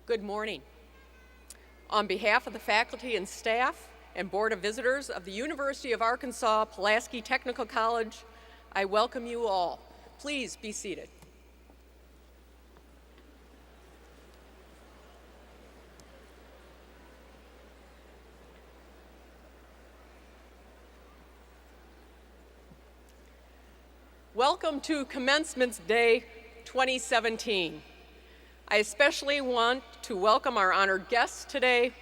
Good morning. On behalf of the faculty and staff and Board of Visitors of the University of Arkansas Pulaski Technical College, I welcome you all. Please be seated. Welcome to Commencement Day 2017. I especially want to welcome our honored guests today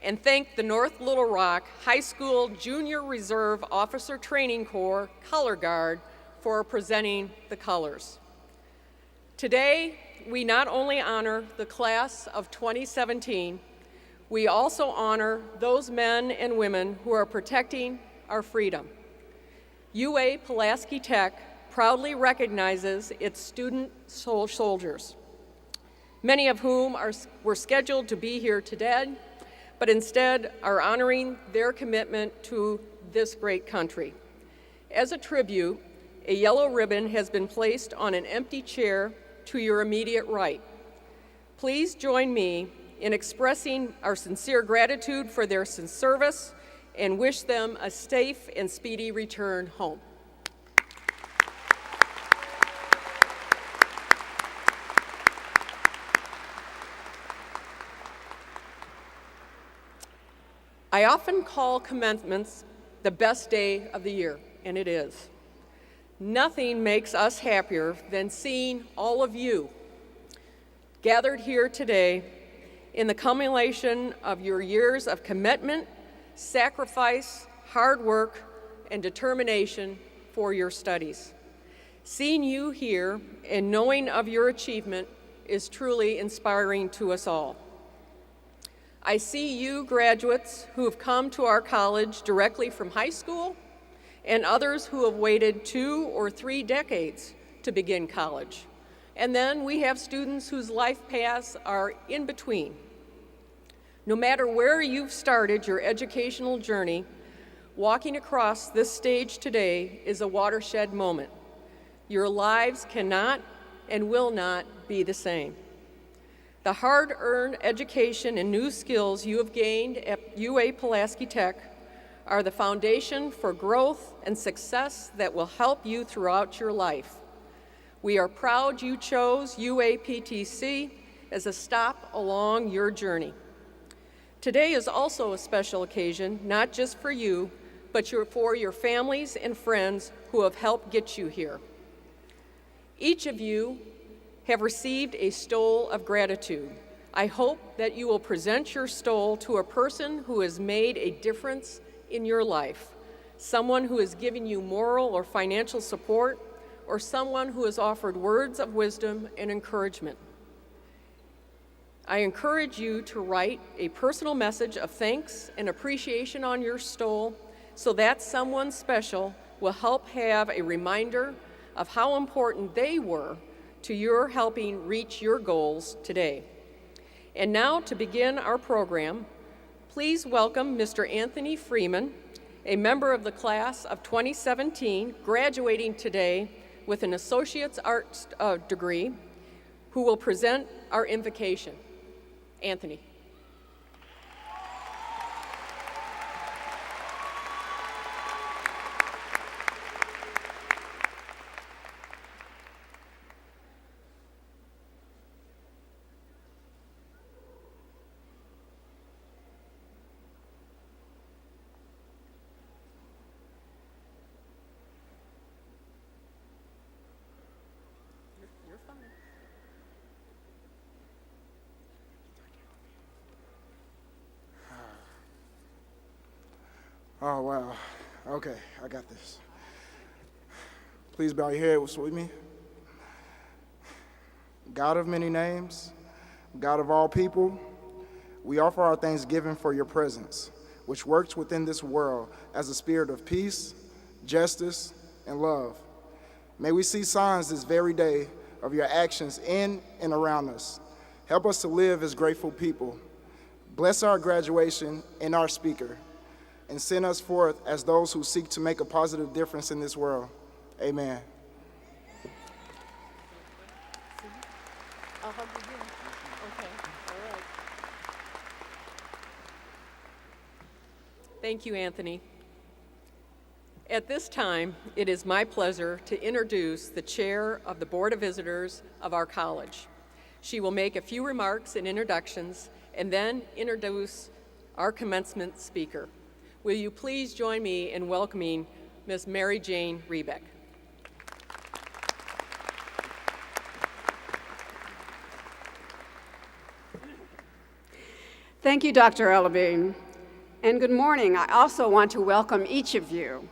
and thank the North Little Rock High School Junior Reserve Officer Training Corps Color Guard for presenting the colors. Today, we not only honor the class of 2017, we also honor those men and women who are protecting our freedom. UA Pulaski Tech proudly recognizes its student soldiers, many of whom were scheduled to be here today, but instead are honoring their commitment to this great country. As a tribute, a yellow ribbon has been placed on an empty chair to your immediate right. Please join me in expressing our sincere gratitude for their service and wish them a safe and speedy return home. I often call commencements the best day of the year, and it is. Nothing makes us happier than seeing all of you gathered here today in the culmination of your years of commitment, sacrifice, hard work, and determination for your studies. Seeing you here and knowing of your achievement is truly inspiring to us all. I see you graduates who have come to our college directly from high school and others who have waited 2 or 3 decades to begin college. And then we have students whose life paths are in between. No matter where you've started your educational journey, walking across this stage today is a watershed moment. Your lives cannot and will not be the same. The hard-earned education and new skills you have gained at UA Pulaski Tech are the foundation for growth and success that will help you throughout your life. We are proud you chose UAPTC as a stop along your journey. Today is also a special occasion, not just for you, but for your families and friends who have helped get you here. Each of you have received a stole of gratitude. I hope that you will present your stole to a person who has made a difference in your life, someone who has given you moral or financial support, or someone who has offered words of wisdom and encouragement. I encourage you to write a personal message of thanks and appreciation on your stole so that someone special will help have a reminder of how important they were to your helping reach your goals today. And now to begin our program, please welcome Mr. Anthony Freeman, a member of the class of 2017, graduating today with an Associate's Arts degree, who will present our invocation. Anthony. Oh, wow. Okay, I got this. Please bow your heads with me. God of many names, God of all people, we offer our thanksgiving for your presence, which works within this world as a spirit of peace, justice, and love. May we see signs this very day of your actions in and around us. Help us to live as grateful people. Bless our graduation and our speaker, and send us forth as those who seek to make a positive difference in this world. Amen. I'll hug you again. Okay, all right. Thank you, Anthony. At this time, it is my pleasure to introduce the chair of the Board of Visitors of our college. She will make a few remarks and introductions and then introduce our commencement speaker. Will you please join me in welcoming Ms. Mary Jane Rebeck. Thank you, Dr. Ellaby, and good morning. I also want to welcome each of you.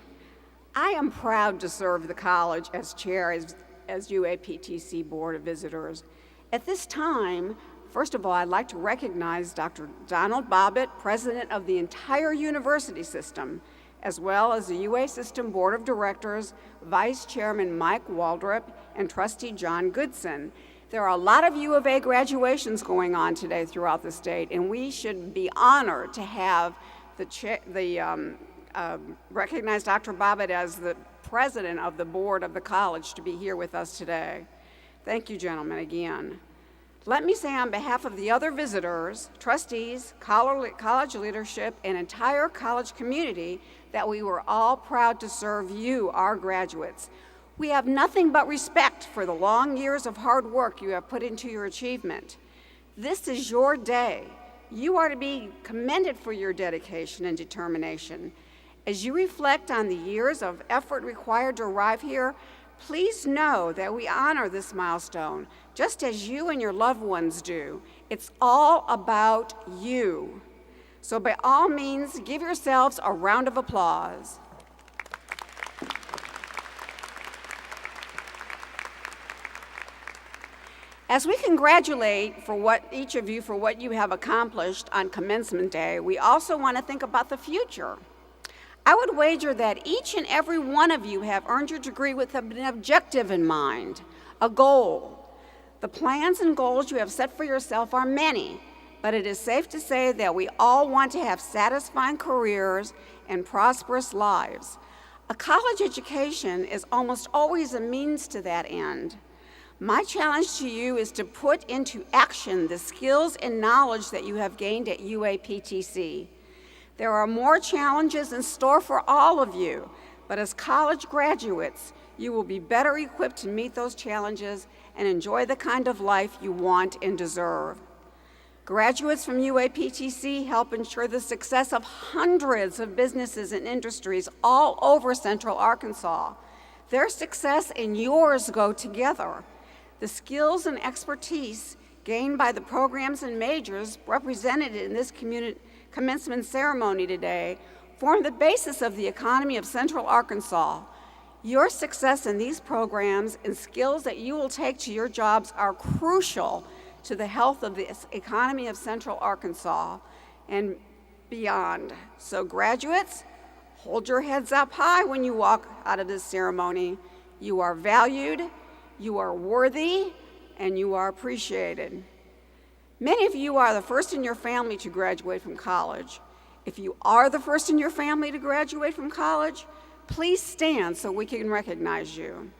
I am proud to serve the college as chair as UAPTC Board of Visitors. At this time, first of all, I'd like to recognize Dr. Donald Bobbitt, president of the entire university system, as well as the UA System Board of Directors, Vice Chairman Mike Waldrop, and Trustee John Goodson. There are a lot of U of A graduations going on today throughout the state, and we should be honored to have recognize Dr. Bobbitt as the president of the board of the college to be here with us today. Thank you, gentlemen, again. Let me say on behalf of the other visitors, trustees, college leadership, and entire college community that we were all proud to serve you, our graduates. We have nothing but respect for the long years of hard work you have put into your achievement. This is your day. You are to be commended for your dedication and determination. As you reflect on the years of effort required to arrive here, please know that we honor this milestone, just as you and your loved ones do. It's all about you. So by all means, give yourselves a round of applause. As we congratulate each of you for what you have accomplished on Commencement Day, we also want to think about the future. I would wager that each and every one of you have earned your degree with an objective in mind, a goal. The plans and goals you have set for yourself are many, but it is safe to say that we all want to have satisfying careers and prosperous lives. A college education is almost always a means to that end. My challenge to you is to put into action the skills and knowledge that you have gained at UAPTC. There are more challenges in store for all of you, but as college graduates, you will be better equipped to meet those challenges and enjoy the kind of life you want and deserve. Graduates from UAPTC help ensure the success of hundreds of businesses and industries all over Central Arkansas. Their success and yours go together. The skills and expertise gained by the programs and majors represented in this commencement ceremony today form the basis of the economy of Central Arkansas. Your success in these programs and skills that you will take to your jobs are crucial to the health of the economy of Central Arkansas and beyond. So graduates, hold your heads up high when you walk out of this ceremony. You are valued, you are worthy, and you are appreciated. Many of you are the first in your family to graduate from college. If you are the first in your family to graduate from college, please stand so we can recognize you.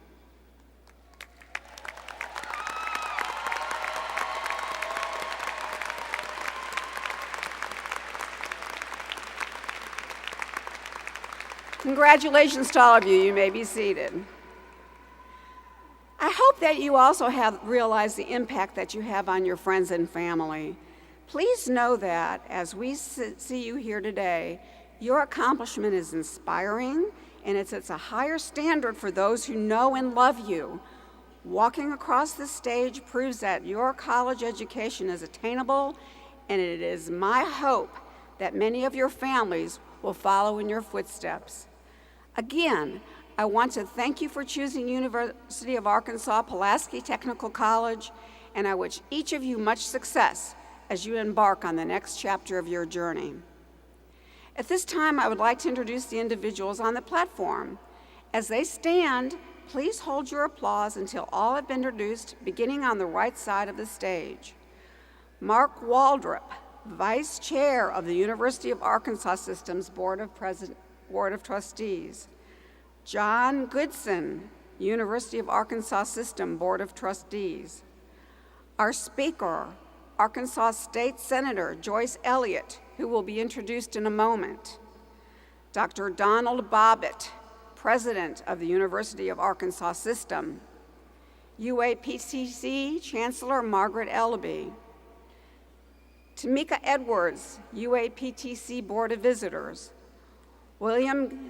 Congratulations to all of you. You may be seated. I hope that you also have realized the impact that you have on your friends and family. Please know that as we see you here today, your accomplishment is inspiring and it sets a higher standard for those who know and love you. Walking across the stage proves that your college education is attainable, and it is my hope that many of your families will follow in your footsteps. Again, I want to thank you for choosing University of Arkansas Pulaski Technical College, and I wish each of you much success as you embark on the next chapter of your journey. At this time, I would like to introduce the individuals on the platform. As they stand, please hold your applause until all have been introduced, beginning on the right side of the stage. Mark Waldrop, Vice Chair of the University of Arkansas System's Board of Trustees. John Goodson, University of Arkansas System Board of Trustees. Our speaker, Arkansas State Senator Joyce Elliott, who will be introduced in a moment. Dr. Donald Bobbitt, President of the University of Arkansas System, UAPTC Chancellor Margaret Ellaby, Tamika Edwards, UAPTC Board of Visitors, William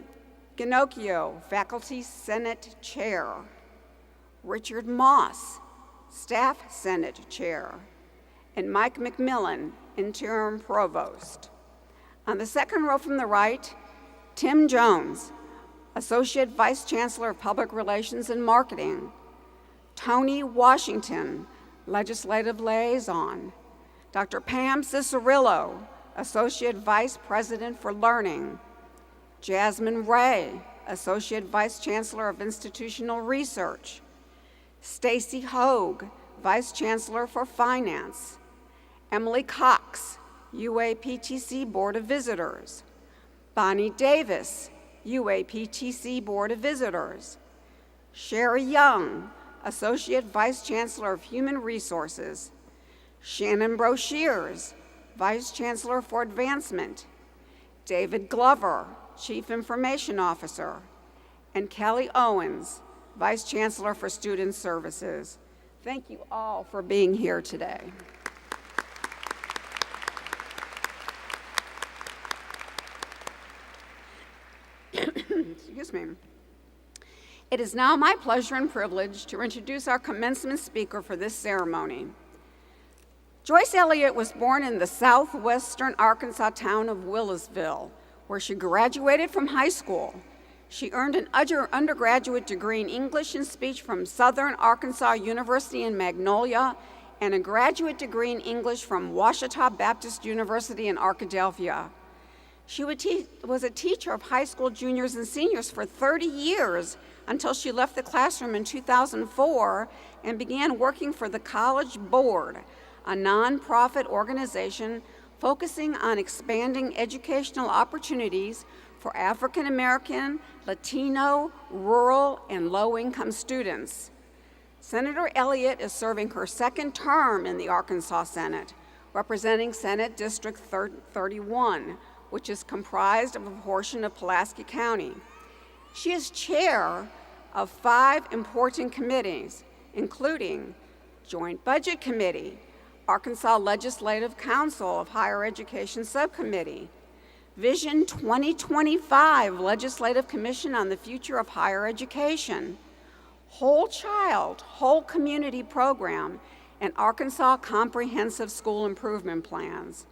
Ginocchio, Faculty Senate Chair, Richard Moss, Staff Senate Chair, and Mike McMillan, Interim Provost. On the second row from the right, Tim Jones, Associate Vice Chancellor of Public Relations and Marketing, Tony Washington, Legislative Liaison, Dr. Pam Cicerillo, Associate Vice President for Learning, Jasmine Ray, Associate Vice Chancellor of Institutional Research, Stacy Hogue, Vice Chancellor for Finance, Emily Cox, UAPTC Board of Visitors, Bonnie Davis, UAPTC Board of Visitors, Sherry Young, Associate Vice Chancellor of Human Resources, Shannon Broshears, Vice Chancellor for Advancement, David Glover, Chief Information Officer, and Kelly Owens, Vice Chancellor for Student Services. Thank you all for being here today. Excuse me. It is now my pleasure and privilege to introduce our commencement speaker for this ceremony. Joyce Elliott was born in the southwestern Arkansas town of Willisville, where she graduated from high school. She earned an undergraduate degree in English and speech from Southern Arkansas University in Magnolia and a graduate degree in English from Ouachita Baptist University in Arkadelphia. She was a teacher of high school juniors and seniors for 30 years until she left the classroom in 2004 and began working for the College Board, a nonprofit organization focusing on expanding educational opportunities for African American, Latino, rural, and low-income students. Senator Elliott is serving her second term in the Arkansas Senate, representing Senate District 31, which is comprised of a portion of Pulaski County. She is chair of 5 important committees, including Joint Budget Committee, Arkansas Legislative Council of Higher Education Subcommittee, Vision 2025 Legislative Commission on the Future of Higher Education, Whole Child, Whole Community Program, and Arkansas Comprehensive School Improvement Plans.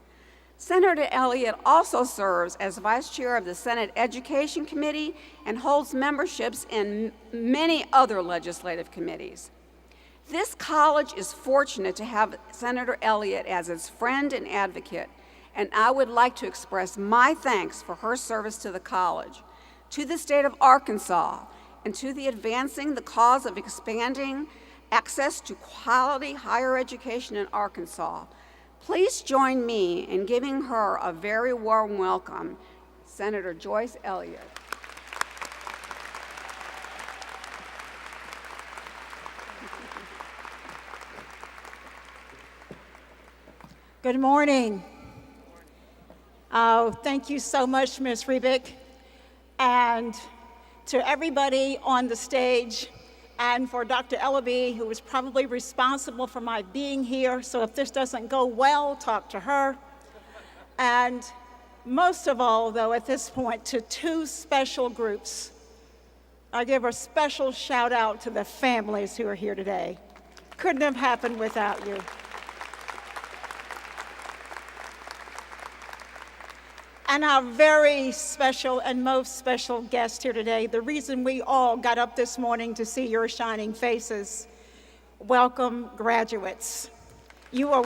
Senator Elliott also serves as Vice Chair of the Senate Education Committee and holds memberships in many other legislative committees. This college is fortunate to have Senator Elliott as its friend and advocate, and I would like to express my thanks for her service to the college, to the state of Arkansas, and to the advancing the cause of expanding access to quality higher education in Arkansas. Please join me in giving her a very warm welcome, Senator Joyce Elliott. Good morning. Thank you so much, Ms. Rebick, and to everybody on the stage, and for Dr. Ellaby, who was probably responsible for my being here, so if this doesn't go well, talk to her. And most of all, though, at this point, to 2 special groups. I give a special shout out to the families who are here today. Couldn't have happened without you. And our very special and most special guest here today, the reason we all got up this morning to see your shining faces. Welcome, graduates. You are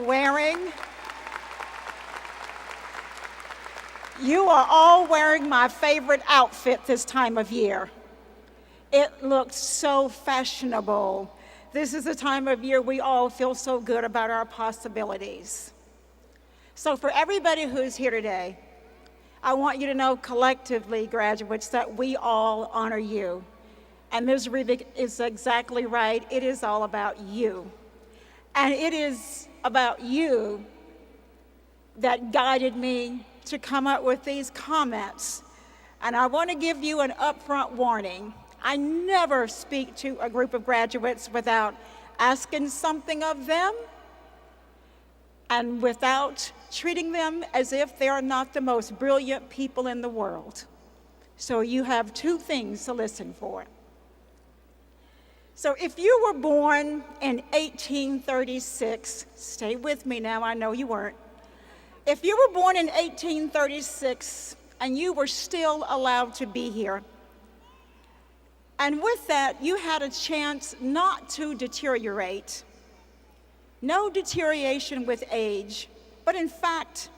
all wearing my favorite outfit this time of year. It looks so fashionable. This is the time of year we all feel so good about our possibilities. So for everybody who's here today, I want you to know collectively, graduates, that we all honor you. And Ms. Rebick is exactly right. It is all about you. And it is about you that guided me to come up with these comments And I want to give you an upfront warning. I never speak to a group of graduates without asking something of them and without treating them as if they are not the most brilliant people in the world. So you have two things to listen for. So if you were born in 1836, stay with me now, I know you weren't. If you were born in 1836 and you were still allowed to be here, and with that, you had a chance not to deteriorate. No deterioration with age, but in fact,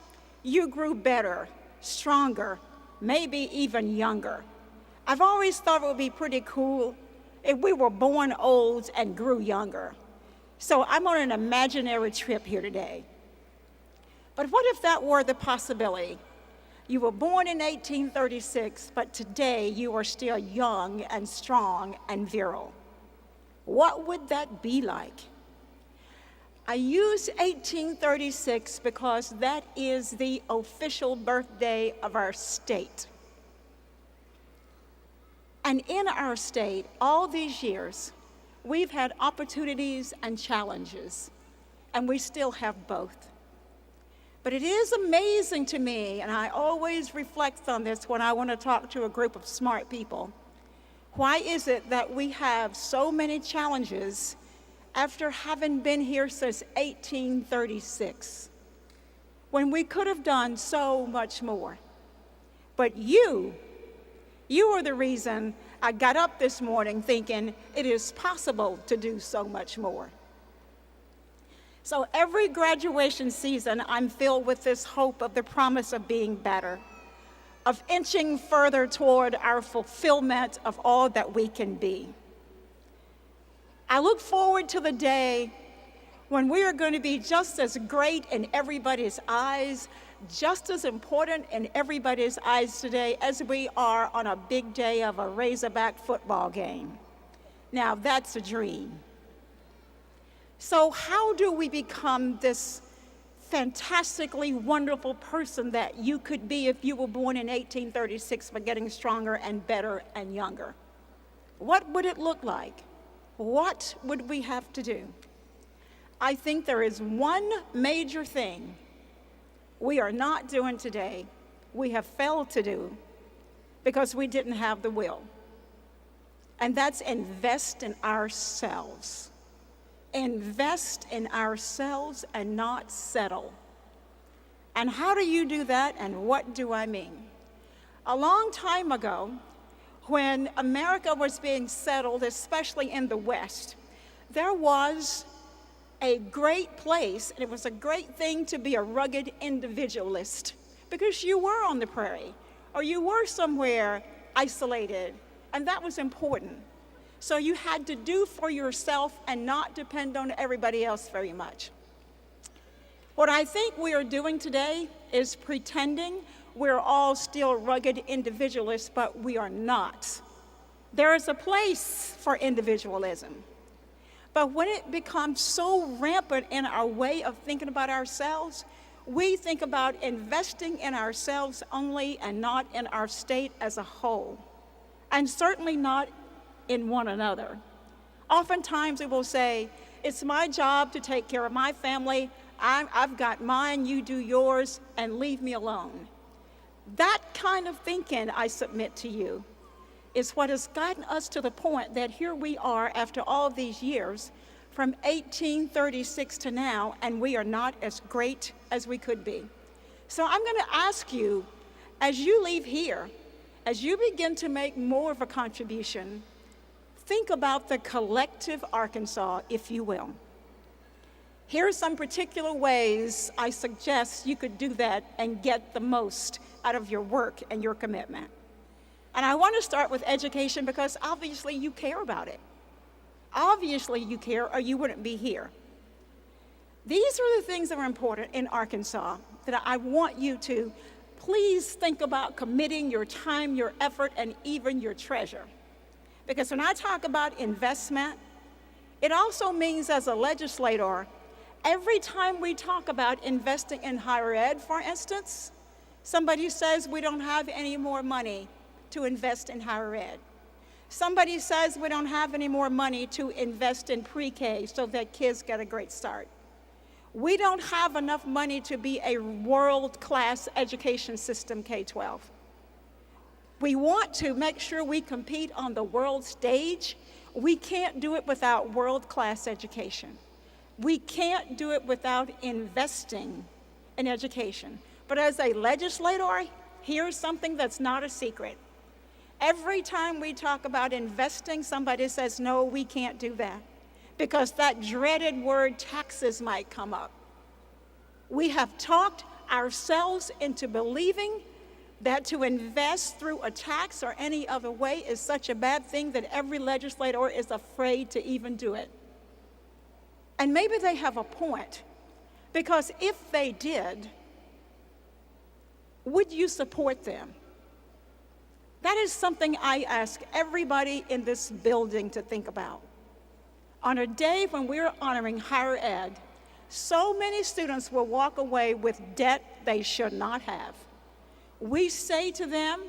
you grew better, stronger, maybe even younger. I've always thought it would be pretty cool if we were born old and grew younger. So I'm on an imaginary trip here today. But what if that were the possibility? You were born in 1836, but today you are still young and strong and virile. What would that be like? I use 1836 because that is the official birthday of our state. And in our state, all these years, we've had opportunities and challenges, and we still have both. But it is amazing to me, and I always reflect on this when I want to talk to a group of smart people. Why is it that we have so many challenges after having been here since 1836, when we could have done so much more? But you are the reason I got up this morning thinking it is possible to do so much more. So every graduation season, I'm filled with this hope of the promise of being better, of inching further toward our fulfillment of all that we can be. I look forward to the day when we are going to be just as great in everybody's eyes, just as important in everybody's eyes today as we are on a big day of a Razorback football game. Now, that's a dream. So how do we become this fantastically wonderful person that you could be if you were born in 1836 but getting stronger and better and younger? What would it look like? What would we have to do? I think there is one major thing we are not doing today, we have failed to do because we didn't have the will. And that's invest in ourselves. Invest in ourselves and not settle. And how do you do that, and what do I mean? A long time ago, when America was being settled, especially in the West, there was a great place, and it was a great thing to be a rugged individualist because you were on the prairie or you were somewhere isolated, and that was important. So you had to do for yourself and not depend on everybody else very much. What I think we are doing today is pretending we're all still rugged individualists, but we are not. There is a place for individualism. But when it becomes so rampant in our way of thinking about ourselves, we think about investing in ourselves only and not in our state as a whole, and certainly not in one another. Oftentimes we will say, it's my job to take care of my family, I've got mine, you do yours, and leave me alone. That kind of thinking, I submit to you, is what has gotten us to the point that here we are after all these years, from 1836 to now, and we are not as great as we could be. So I'm going to ask you, as you leave here, as you begin to make more of a contribution, think about the collective Arkansas, if you will. Here are some particular ways I suggest you could do that and get the most out of your work and your commitment. And I want to start with education because obviously you care about it. Obviously you care or you wouldn't be here. These are the things that are important in Arkansas that I want you to please think about committing your time, your effort, and even your treasure. Because when I talk about investment, it also means as a legislator, every time we talk about investing in higher ed, for instance, somebody says we don't have any more money. to invest in higher ed. Somebody says we don't have any more money to invest in pre-K so that kids get a great start. We don't have enough money to be a world-class education system K-12. We want to make sure we compete on the world stage. We can't do it without world-class education. We can't do it without investing in education. But as a legislator, here's something that's not a secret. Every time we talk about investing, somebody says, no, we can't do that, because that dreaded word taxes might come up. We have talked ourselves into believing that to invest through a tax or any other way is such a bad thing that every legislator is afraid to even do it. And maybe they have a point, because if they did, would you support them? That is something I ask everybody in this building to think about. On a day when we're honoring higher ed, so many students will walk away with debt they should not have. We say to them,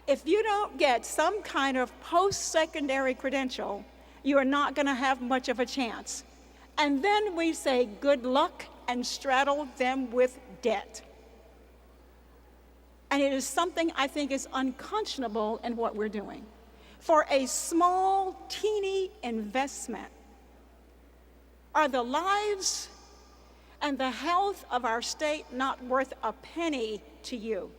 if you don't get some kind of post-secondary credential, you are not going to have much of a chance. And then we say good luck and straddle them with debt. And it is something I think is unconscionable in what we're doing. For a small, teeny investment, are the lives and the health of our state not worth a penny to you?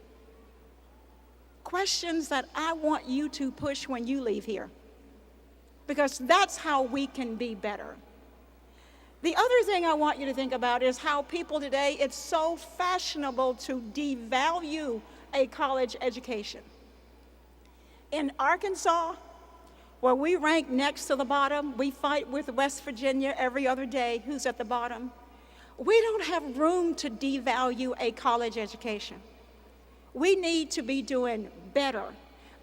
Questions that I want you to push when you leave here, because that's how we can be better. The other thing I want you to think about is how people today, it's so fashionable to devalue a college education. In Arkansas, where we rank next to the bottom, we fight with West Virginia every other day, who's at the bottom. We don't have room to devalue a college education. We need to be doing better.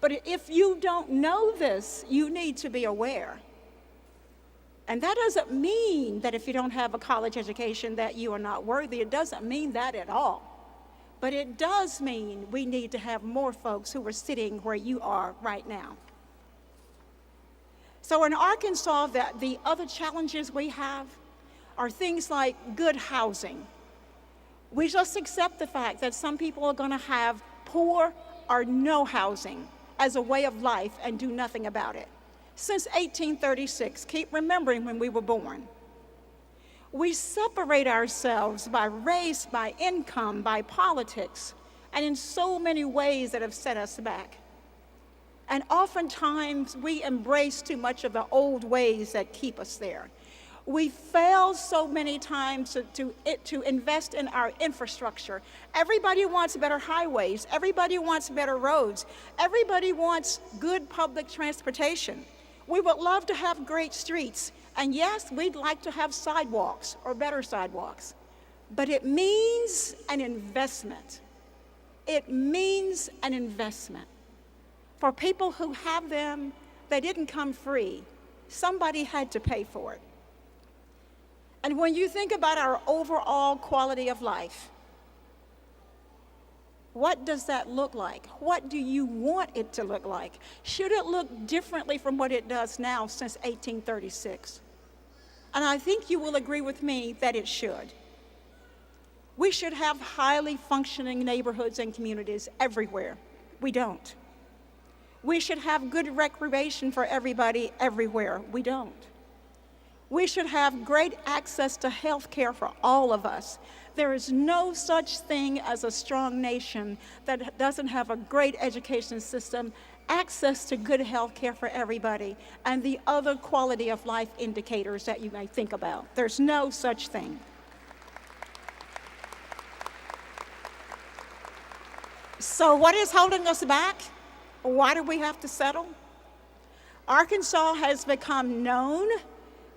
But if you don't know this, you need to be aware. And that doesn't mean that if you don't have a college education that you are not worthy. It doesn't mean that at all. But it does mean we need to have more folks who are sitting where you are right now. So in Arkansas, the other challenges we have are things like good housing. We just accept the fact that some people are going to have poor or no housing as a way of life and do nothing about it. Since 1836, keep remembering when we were born. We separate ourselves by race, by income, by politics, and in so many ways that have set us back. And oftentimes we embrace too much of the old ways that keep us there. We fail so many times to invest in our infrastructure. Everybody wants better highways. Everybody wants better roads. Everybody wants good public transportation. We would love to have great streets. And yes, we'd like to have sidewalks or better sidewalks. But it means an investment. It means an investment. For people who have them, they didn't come free. Somebody had to pay for it. And when you think about our overall quality of life, what does that look like? What do you want it to look like? Should it look differently from what it does now since 1836? And I think you will agree with me that it should. We should have highly functioning neighborhoods and communities everywhere. We don't. We should have good recreation for everybody everywhere. We don't. We should have great access to health care for all of us. There is no such thing as a strong nation that doesn't have a great education system, access to good health care for everybody, and the other quality of life indicators that you may think about. There's no such thing. So what is holding us back? Why do we have to settle? Arkansas has become known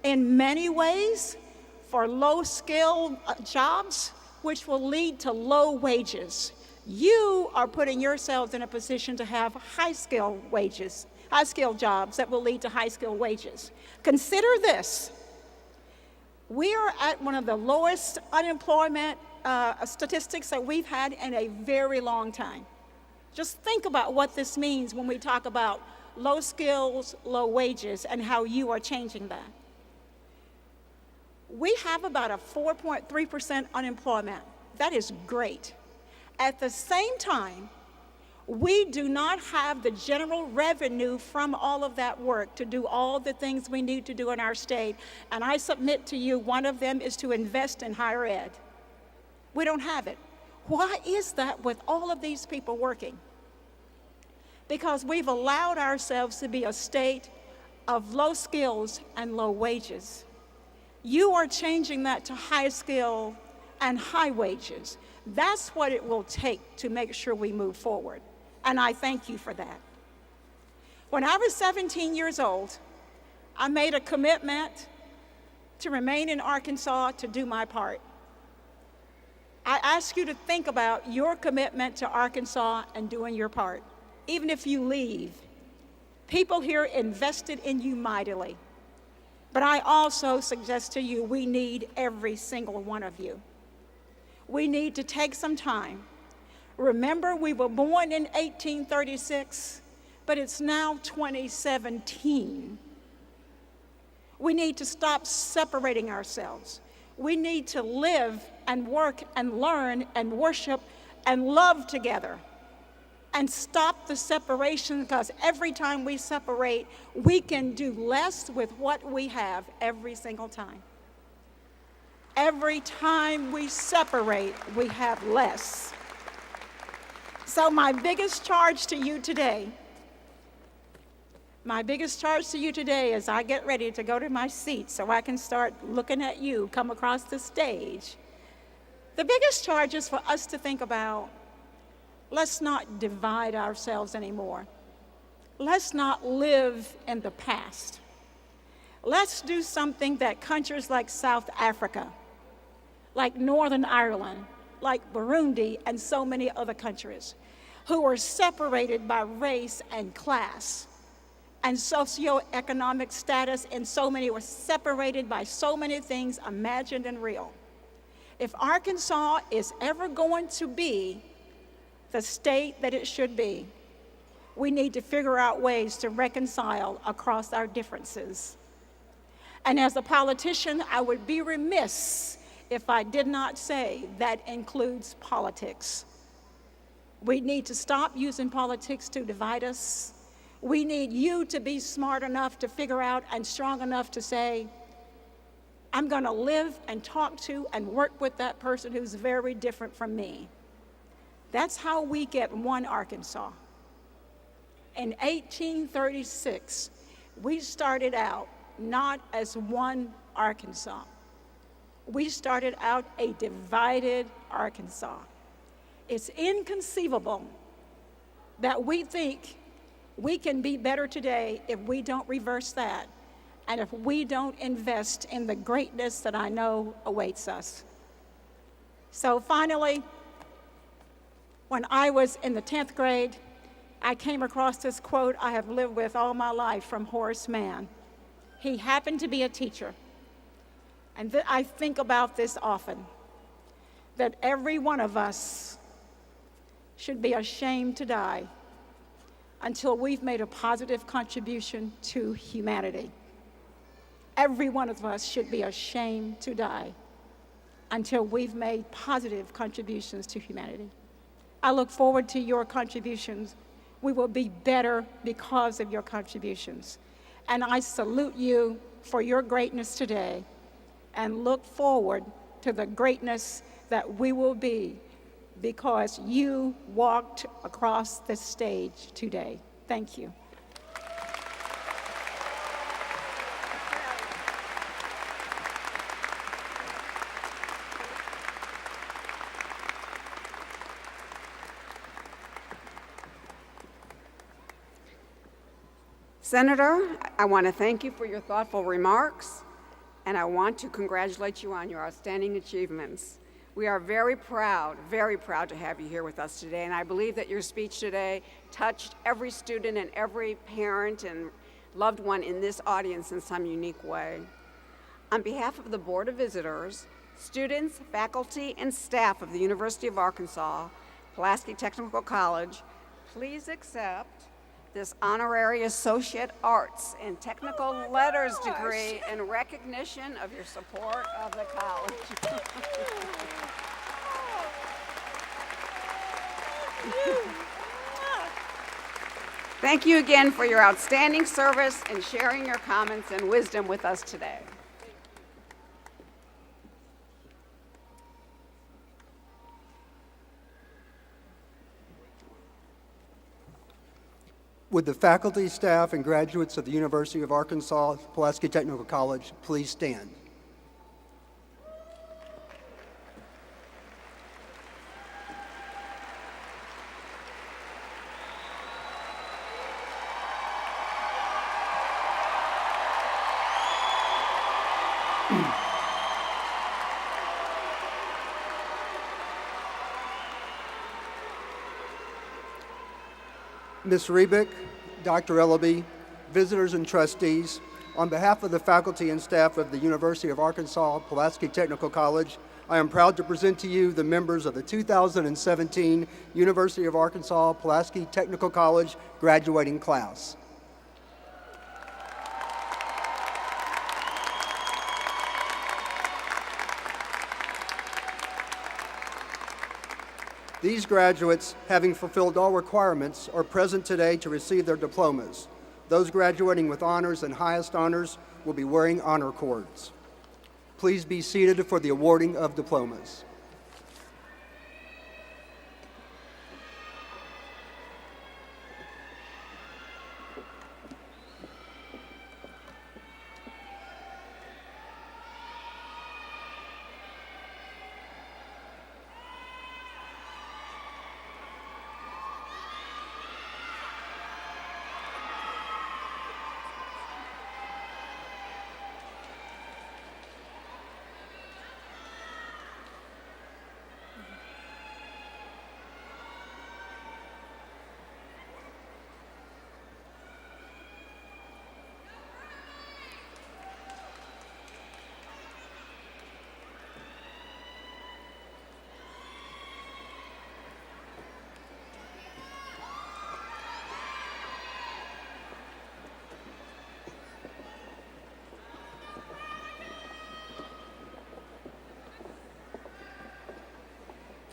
in many ways for low-skilled jobs, which will lead to low wages. You are putting yourselves in a position to have high-skilled wages, high-skilled jobs that will lead to high-skilled wages. Consider this. We are at one of the lowest unemployment statistics that we've had in a very long time. Just think about what this means when we talk about low skills, low wages, and how you are changing that. We have about a 4.3% unemployment. That is great. At the same time, we do not have the general revenue from all of that work to do all the things we need to do in our state. And I submit to you, one of them is to invest in higher ed. We don't have it. Why is that with all of these people working? Because we've allowed ourselves to be a state of low skills and low wages. You are changing that to high skill and high wages. That's what it will take to make sure we move forward. And I thank you for that. When I was 17 years old, I made a commitment to remain in Arkansas to do my part. I ask you to think about your commitment to Arkansas and doing your part. Even if you leave, people here invested in you mightily. But I also suggest to you, we need every single one of you. We need to take some time. Remember, we were born in 1836, but it's now 2017. We need to stop separating ourselves. We need to live and work and learn and worship and love together. And stop the separation, because every time we separate, we can do less with what we have every single time. Every time we separate, we have less. So my biggest charge to you today as I get ready to go to my seat so I can start looking at you come across the stage, the biggest charge is for us to think about, let's not divide ourselves anymore. Let's not live in the past. Let's do something that countries like South Africa, like Northern Ireland, like Burundi, and so many other countries who are separated by race and class and socioeconomic status, and so many were separated by so many things imagined and real. If Arkansas is ever going to be the state that it should be, we need to figure out ways to reconcile across our differences. And as a politician, I would be remiss if I did not say that includes politics. We need to stop using politics to divide us. We need you to be smart enough to figure out and strong enough to say, I'm going to live and talk to and work with that person who's very different from me. That's how we get one Arkansas. In 1836, we started out not as one Arkansas. We started out a divided Arkansas. It's inconceivable that we think we can be better today if we don't reverse that, and if we don't invest in the greatness that I know awaits us. So finally, when I was in the 10th grade, I came across this quote I have lived with all my life from Horace Mann. He happened to be a teacher. And I think about this often, that every one of us should be ashamed to die until we've made a positive contribution to humanity. Every one of us should be ashamed to die until we've made positive contributions to humanity. I look forward to your contributions. We will be better because of your contributions. And I salute you for your greatness today and look forward to the greatness that we will be because you walked across the stage today. Thank you. Senator, I want to thank you for your thoughtful remarks, and I want to congratulate you on your outstanding achievements. We are very proud to have you here with us today, and I believe that your speech today touched every student and every parent and loved one in this audience in some unique way. On behalf of the Board of Visitors, students, faculty, and staff of the University of Arkansas, Pulaski Technical College, please accept this Honorary Associate Arts in Technical Letters degree in recognition of your support of the college. Thank you again for your outstanding service and sharing your comments and wisdom with us today. Would the faculty, staff, and graduates of the University of Arkansas Pulaski Technical College please stand? Ms. Rebick, Dr. Ellaby, visitors and trustees, on behalf of the faculty and staff of the University of Arkansas Pulaski Technical College, I am proud to present to you the members of the 2017 University of Arkansas Pulaski Technical College graduating class. These graduates, having fulfilled all requirements, are present today to receive their diplomas. Those graduating with honors and highest honors will be wearing honor cords. Please be seated for the awarding of diplomas.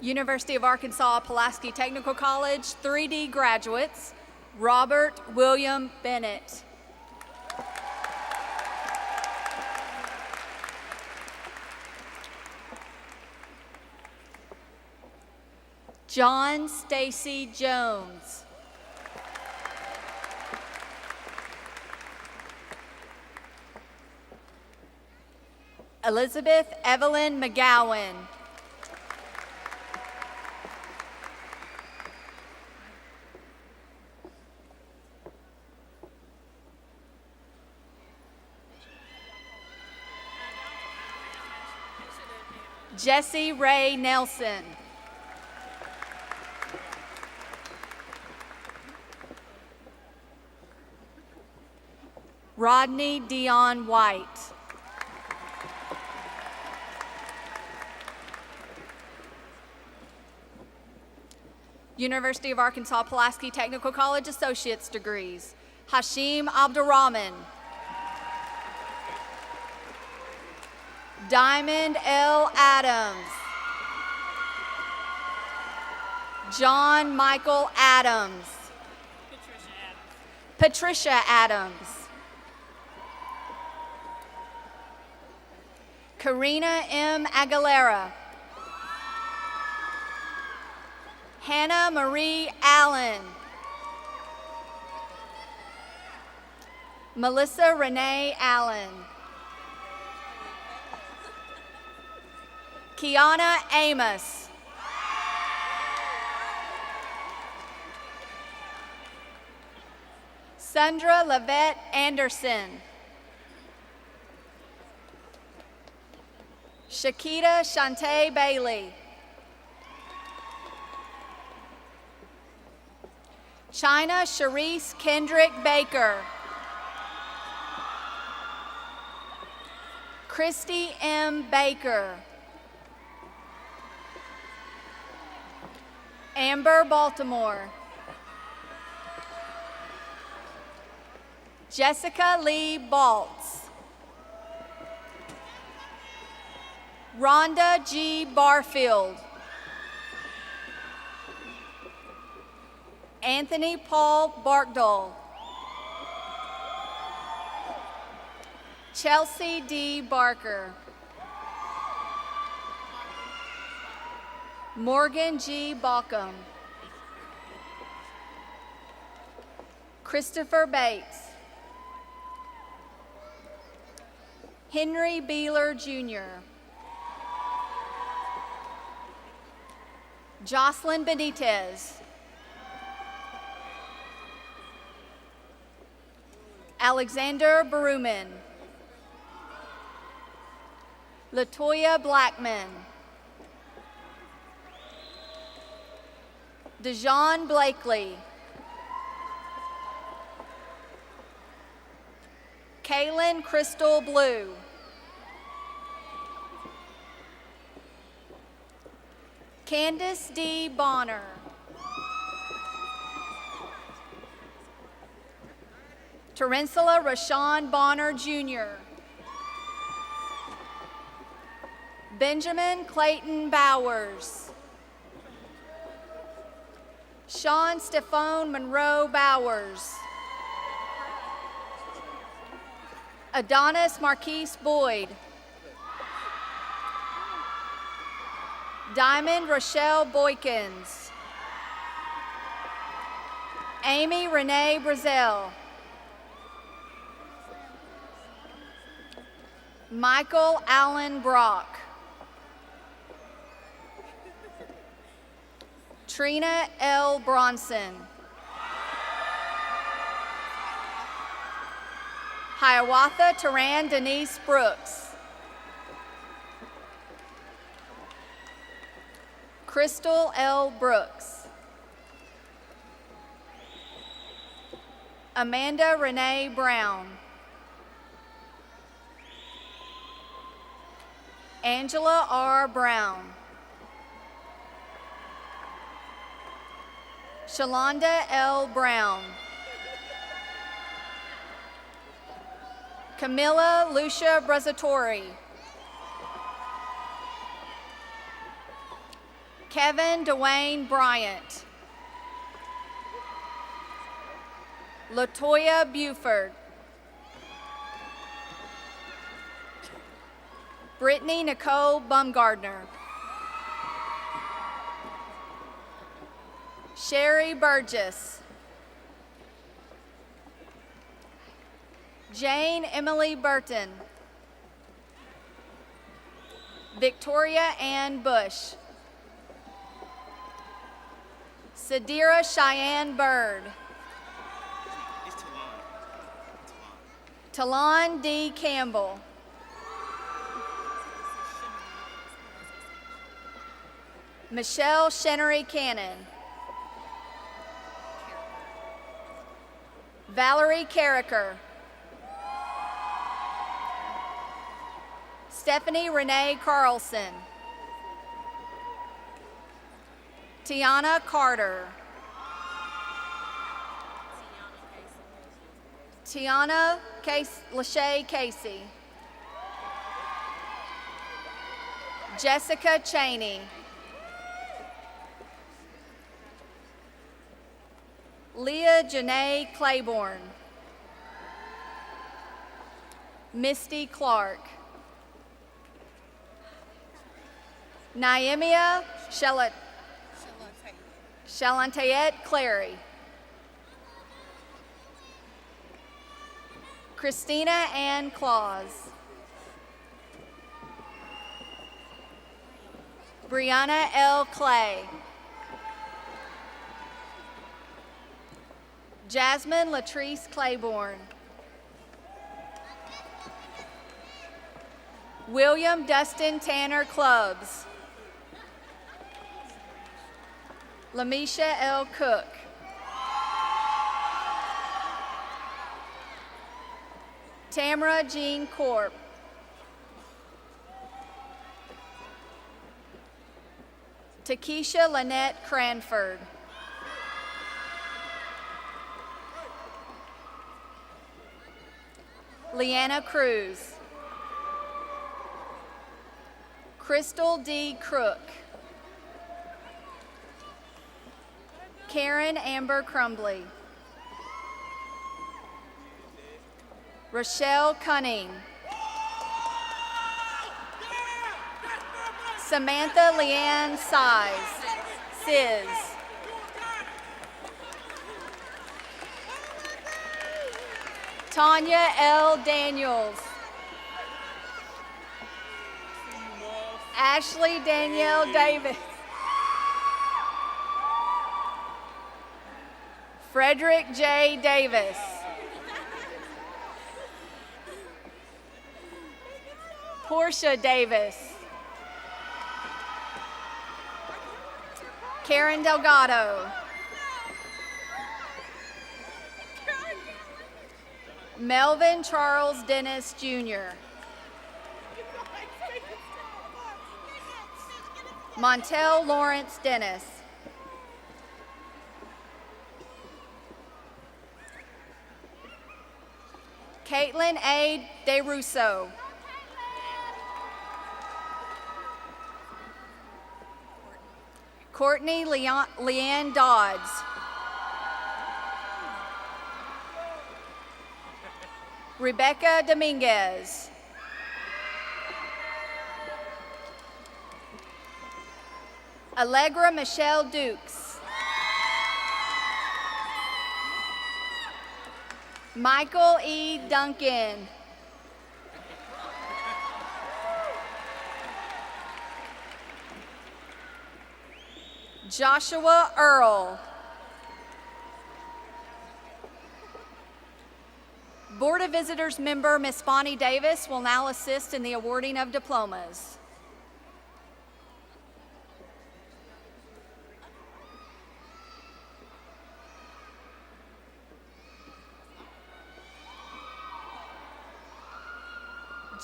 University of Arkansas Pulaski Technical College 3D graduates, Robert William Bennett. John Stacy Jones. Elizabeth Evelyn McGowan. Jesse Ray Nelson. Rodney Dion White. University of Arkansas Pulaski Technical College Associate's degrees, Hashim Abdurrahman. Diamond L. Adams. John Michael Adams. Patricia Adams. Karina M. Aguilera. Hannah Marie Allen. Melissa Renee Allen. Kiana Amos. Sandra Lavette Anderson. Shakita Shantae Bailey. China Sharice Kendrick Baker. Christy M. Baker. Amber Baltimore. Jessica Lee Baltz. Rhonda G. Barfield. Anthony Paul Barkdale. Chelsea D. Barker. Morgan G. Balcom. Christopher Bates. Henry Beeler Jr. Jocelyn Benitez. Alexander Baruman. Latoya Blackman. Dejon Blakely. Kaylin Crystal Blue. Candace D. Bonner. Terensula Rashawn Bonner Jr. Benjamin Clayton Bowers. Sean Stephone Monroe Bowers. Adonis Marquise Boyd. Diamond Rochelle Boykins. Amy Renee Brazel. Michael Allen Brock. Trina L. Bronson. Hiawatha Taran Denise Brooks. Crystal L. Brooks. Amanda Renee Brown. Angela R. Brown. Shalonda L. Brown. Camilla Lucia Brazatori. Kevin Dwayne Bryant. Latoya Buford. Brittany Nicole Bumgardner. Sherry Burgess. Jane Emily Burton. Victoria Ann Bush. Sadira Cheyenne Bird. Talon D. Campbell. Michelle Shennery Cannon. Valerie Carricker. Stephanie Renee Carlson. Tiana Carter. Tiana Lachey Casey. Jessica Cheney. Leah Janae Claiborne. Misty Clark. Naimia Shalantayette Clary. Christina Ann Claus. Brianna L. Clay. Jasmine Latrice Claiborne. William Dustin Tanner Clubs. Lamisha L. Cook. Tamara Jean Corp. Takesha Lynette Cranford. Leanna Cruz. Crystal D. Crook. Karen Amber Crumbly. Rochelle Cunning. Samantha Leanne Siz. Tanya L. Daniels. Ashley Danielle Davis. Frederick J. Davis. Portia Davis. Karen Delgado. Melvin Charles Dennis Jr. Montel Lawrence Dennis. Caitlin A. DeRusso. Courtney Leanne Dodds. Rebecca Dominguez. Allegra Michelle Dukes. Michael E. Duncan. Joshua Earl. Board of Visitors member Ms. Bonnie Davis will now assist in the awarding of diplomas.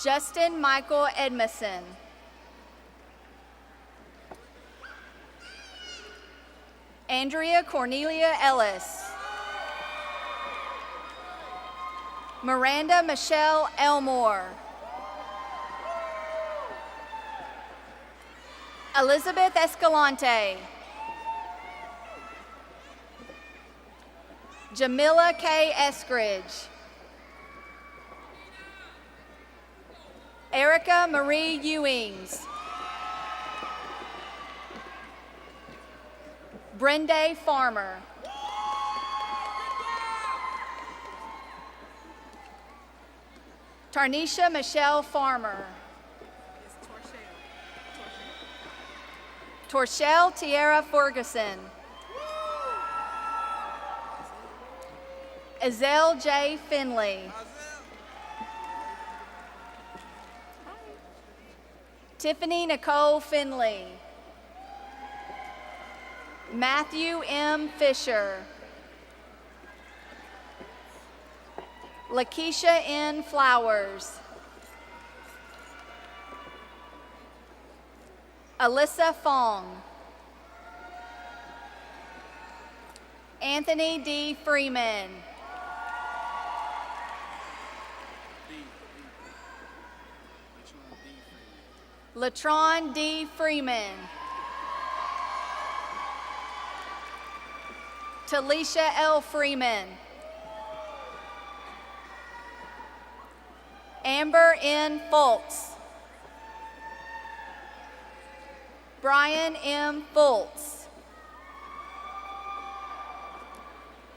Justin Michael Edmondson. Andrea Cornelia Ellis. Miranda Michelle Elmore. Elizabeth Escalante. Jamila K. Eskridge. Erica Marie Ewings. Brenda Farmer. Tarnisha Michelle Farmer. Torshelle Tierra Ferguson. Azelle J. Finley. Tiffany Nicole Finley. Matthew M. Fisher. Lakeisha N. Flowers. Alyssa Fong. Anthony D. Freeman. Latron D. Freeman. Talisha L. Freeman. Amber N. Fultz. Brian M. Fultz.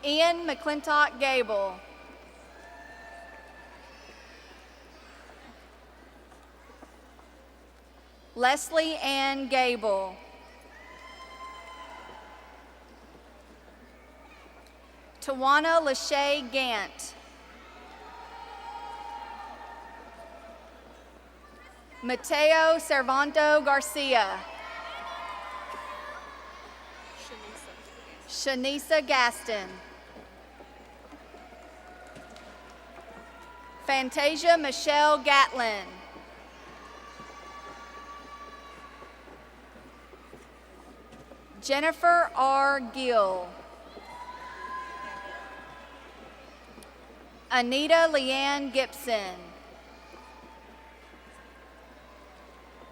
Ian McClintock Gable. Leslie Ann Gable. Tawana Lachey Gant. Mateo Cervanto Garcia. Shanisa Gaston. Fantasia Michelle Gatlin. Jennifer R. Gill. Anita Leanne Gibson.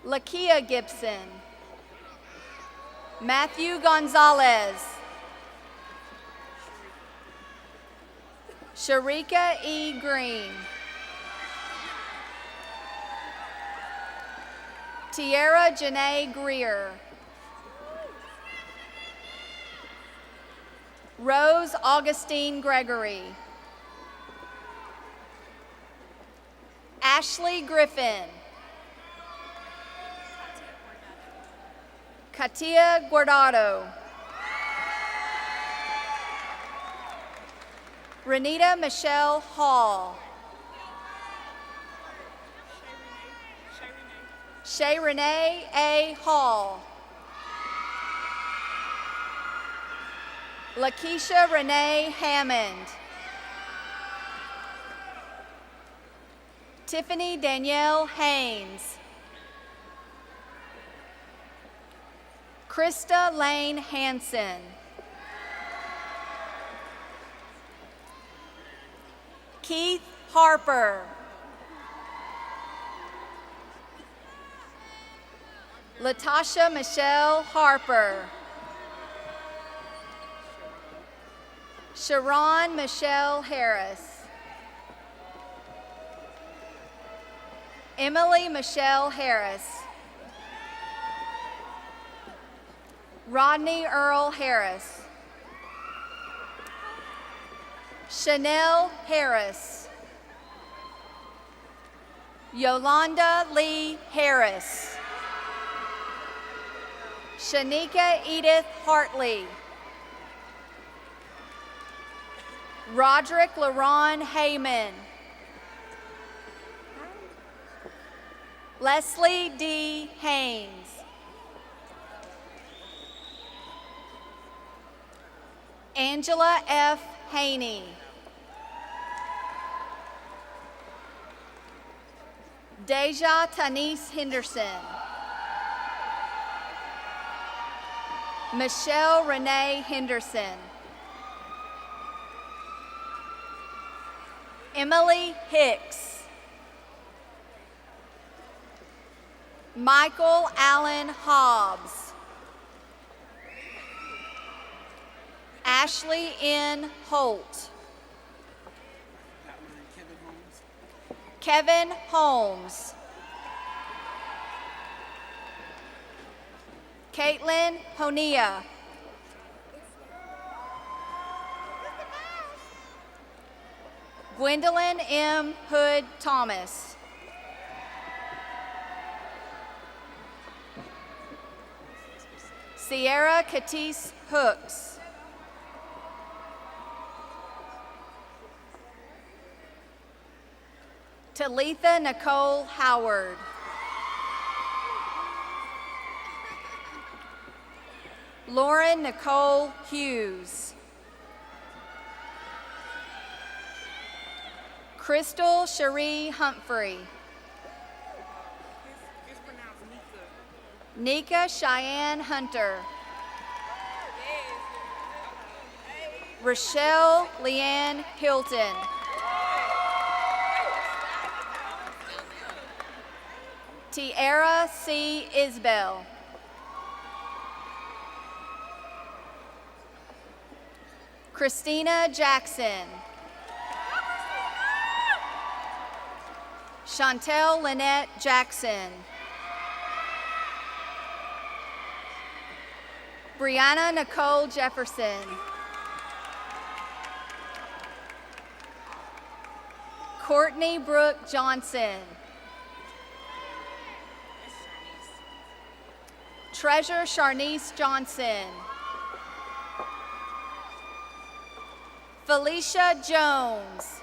Lakia Gibson. Matthew Gonzalez. Sharika E. Green. Tiara Janae Greer. Rose Augustine Gregory. Ashley Griffin. Katia Guardado. Renita Michelle Hall. Shay Renee A. Hall. Lakeisha Renee Hammond. Tiffany Danielle Haynes. Krista Lane Hansen. Keith Harper. Latasha Michelle Harper. Sharon Michelle Harris. Emily Michelle Harris. Rodney Earl Harris. Chanel Harris. Yolanda Lee Harris. Shanika Edith Hartley. Roderick LaRon Heyman. Leslie D. Haynes. Angela F. Haney. Deja Tanise Henderson. Michelle Renee Henderson. Emily Hicks. Michael Allen Hobbs. Ashley N. Holt. Kevin Holmes. Caitlin Honea. Gwendolyn M. Hood Thomas. Sierra Catisse Hooks. Talitha Nicole Howard. Lauren Nicole Hughes. Crystal Cherie Humphrey. Nika Cheyenne Hunter. Rochelle Leanne Hilton. Tiara C. Isbell. Christina Jackson. Chantel Lynette Jackson. Brianna Nicole Jefferson. Courtney Brooke Johnson. Treasure Sharnice Johnson. Felicia Jones.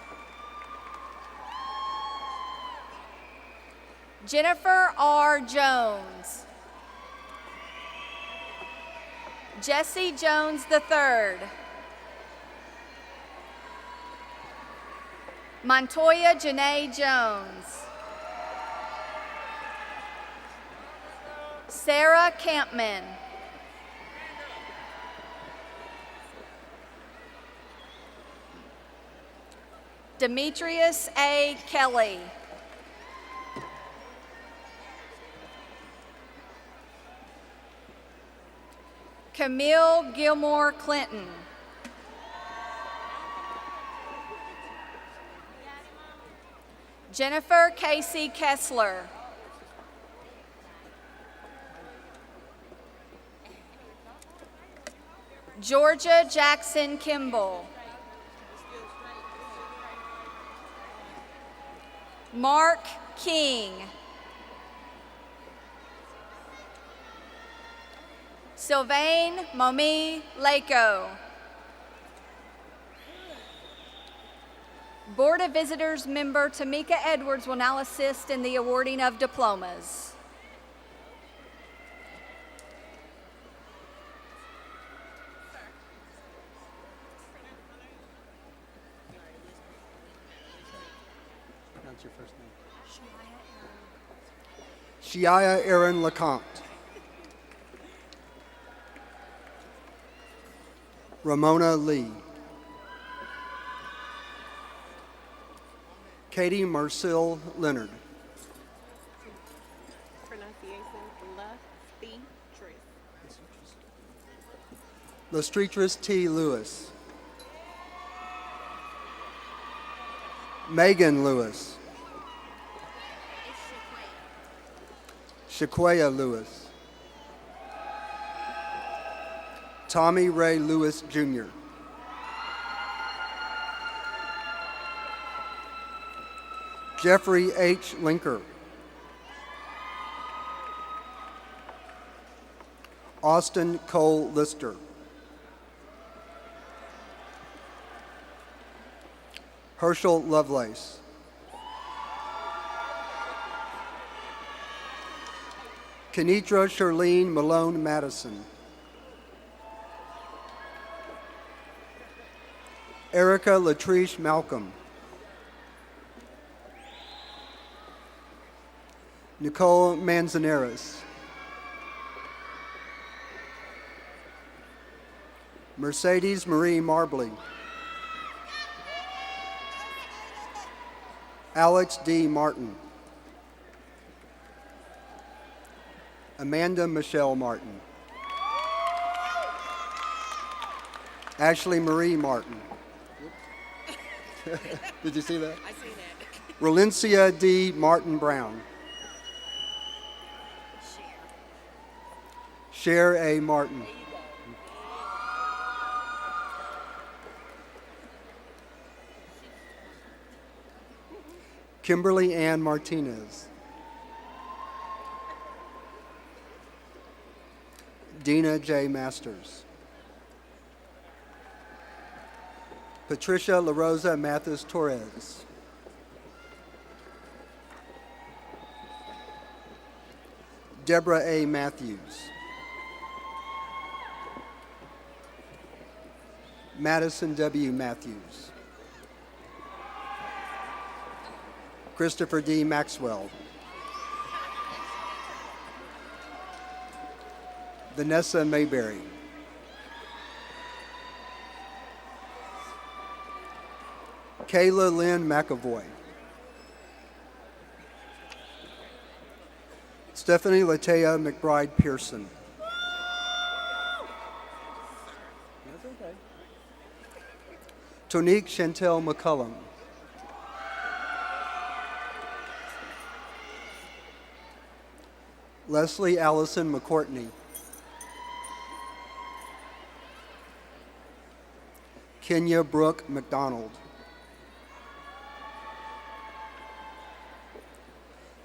Jennifer R. Jones. Jesse Jones III. Montoya Janae Jones. Sarah Campman. Demetrius A. Kelly. Camille Gilmore Clinton. Jennifer Casey Kessler. Georgia Jackson Kimball. Mark King. Sylvain Momi Lako. Board of Visitors member Tamika Edwards will now assist in the awarding of diplomas. Pronounce your first name. Shia Aaron LeCompte. Ramona Lee. Katie Marcille Leonard. Pronunciation, Lestritris T. Lewis. Megan Lewis. Shaquaya Lewis. Tommy Ray Lewis, Jr. Jeffrey H. Linker. Austin Cole Lister. Herschel Lovelace. Kenitra Charlene Malone Madison. Erica Latrice Malcolm. Nicole Manzanares. Mercedes Marie Marbley. Alex D. Martin. Amanda Michelle Martin. Ashley Marie Martin. Did you see that? I see that. Rolencia D. Martin Brown. Cher A. Martin. Kimberly Ann Martinez. Dina J. Masters. Patricia La Rosa Mathis Torres. Deborah A. Matthews. Madison W. Matthews. Christopher D. Maxwell. Vanessa Mayberry. Kayla Lynn McAvoy. Stephanie Latea McBride Pearson. Tonique Chantel McCullum. Leslie Allison McCourtney. Kenya Brooke McDonald.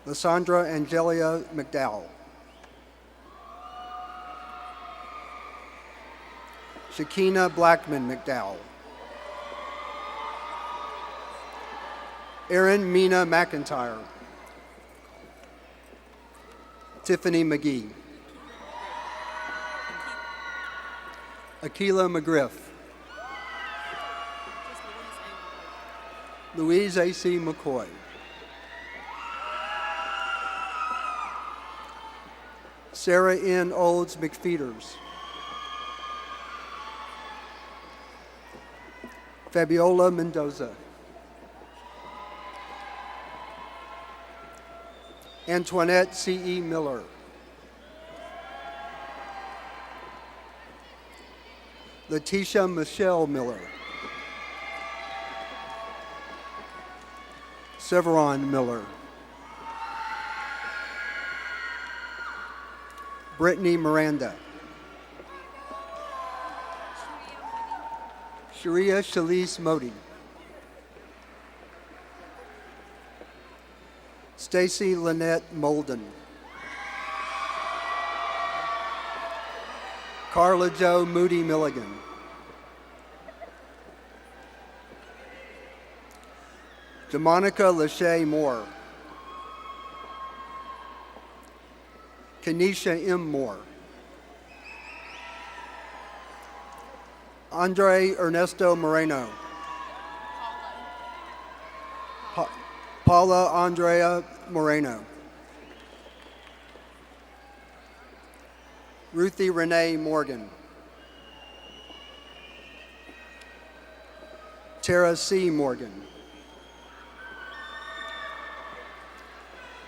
Lysandra Angelia McDowell. Shakina Blackman McDowell. Erin Mina McIntyre. Tiffany McGee. Akila McGriff. Louise A.C. McCoy. Sarah N. Olds McFeeters. Fabiola Mendoza. Antoinette C.E. Miller. Letitia Michelle Miller. Severon Miller. Brittany Miranda. Sharia Shalise Modi. Stacy Lynette Molden. Carla Jo Moody Milligan. DeMonica Lachey Moore. Kenesha M. Moore. Andre Ernesto Moreno. Paula Andrea Moreno. Ruthie Renee Morgan. Tara C. Morgan.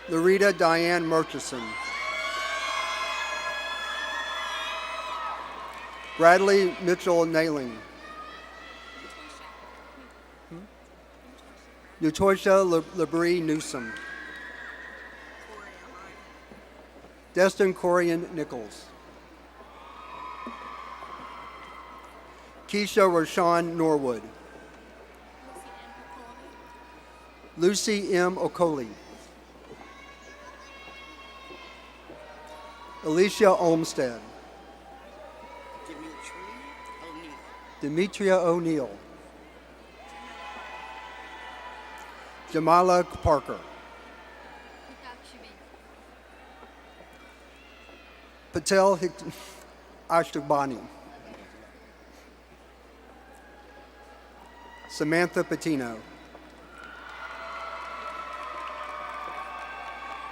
Larita Diane Murchison. Bradley Mitchell Nailing. Nutoisha Labrie Newsom. Destin Corian Nichols. Keisha Rashawn Norwood. Lucy M. Okoli. Alicia Olmstead. Demetria O'Neill. Jamala Parker. Patel Ashtabani. Samantha Patino.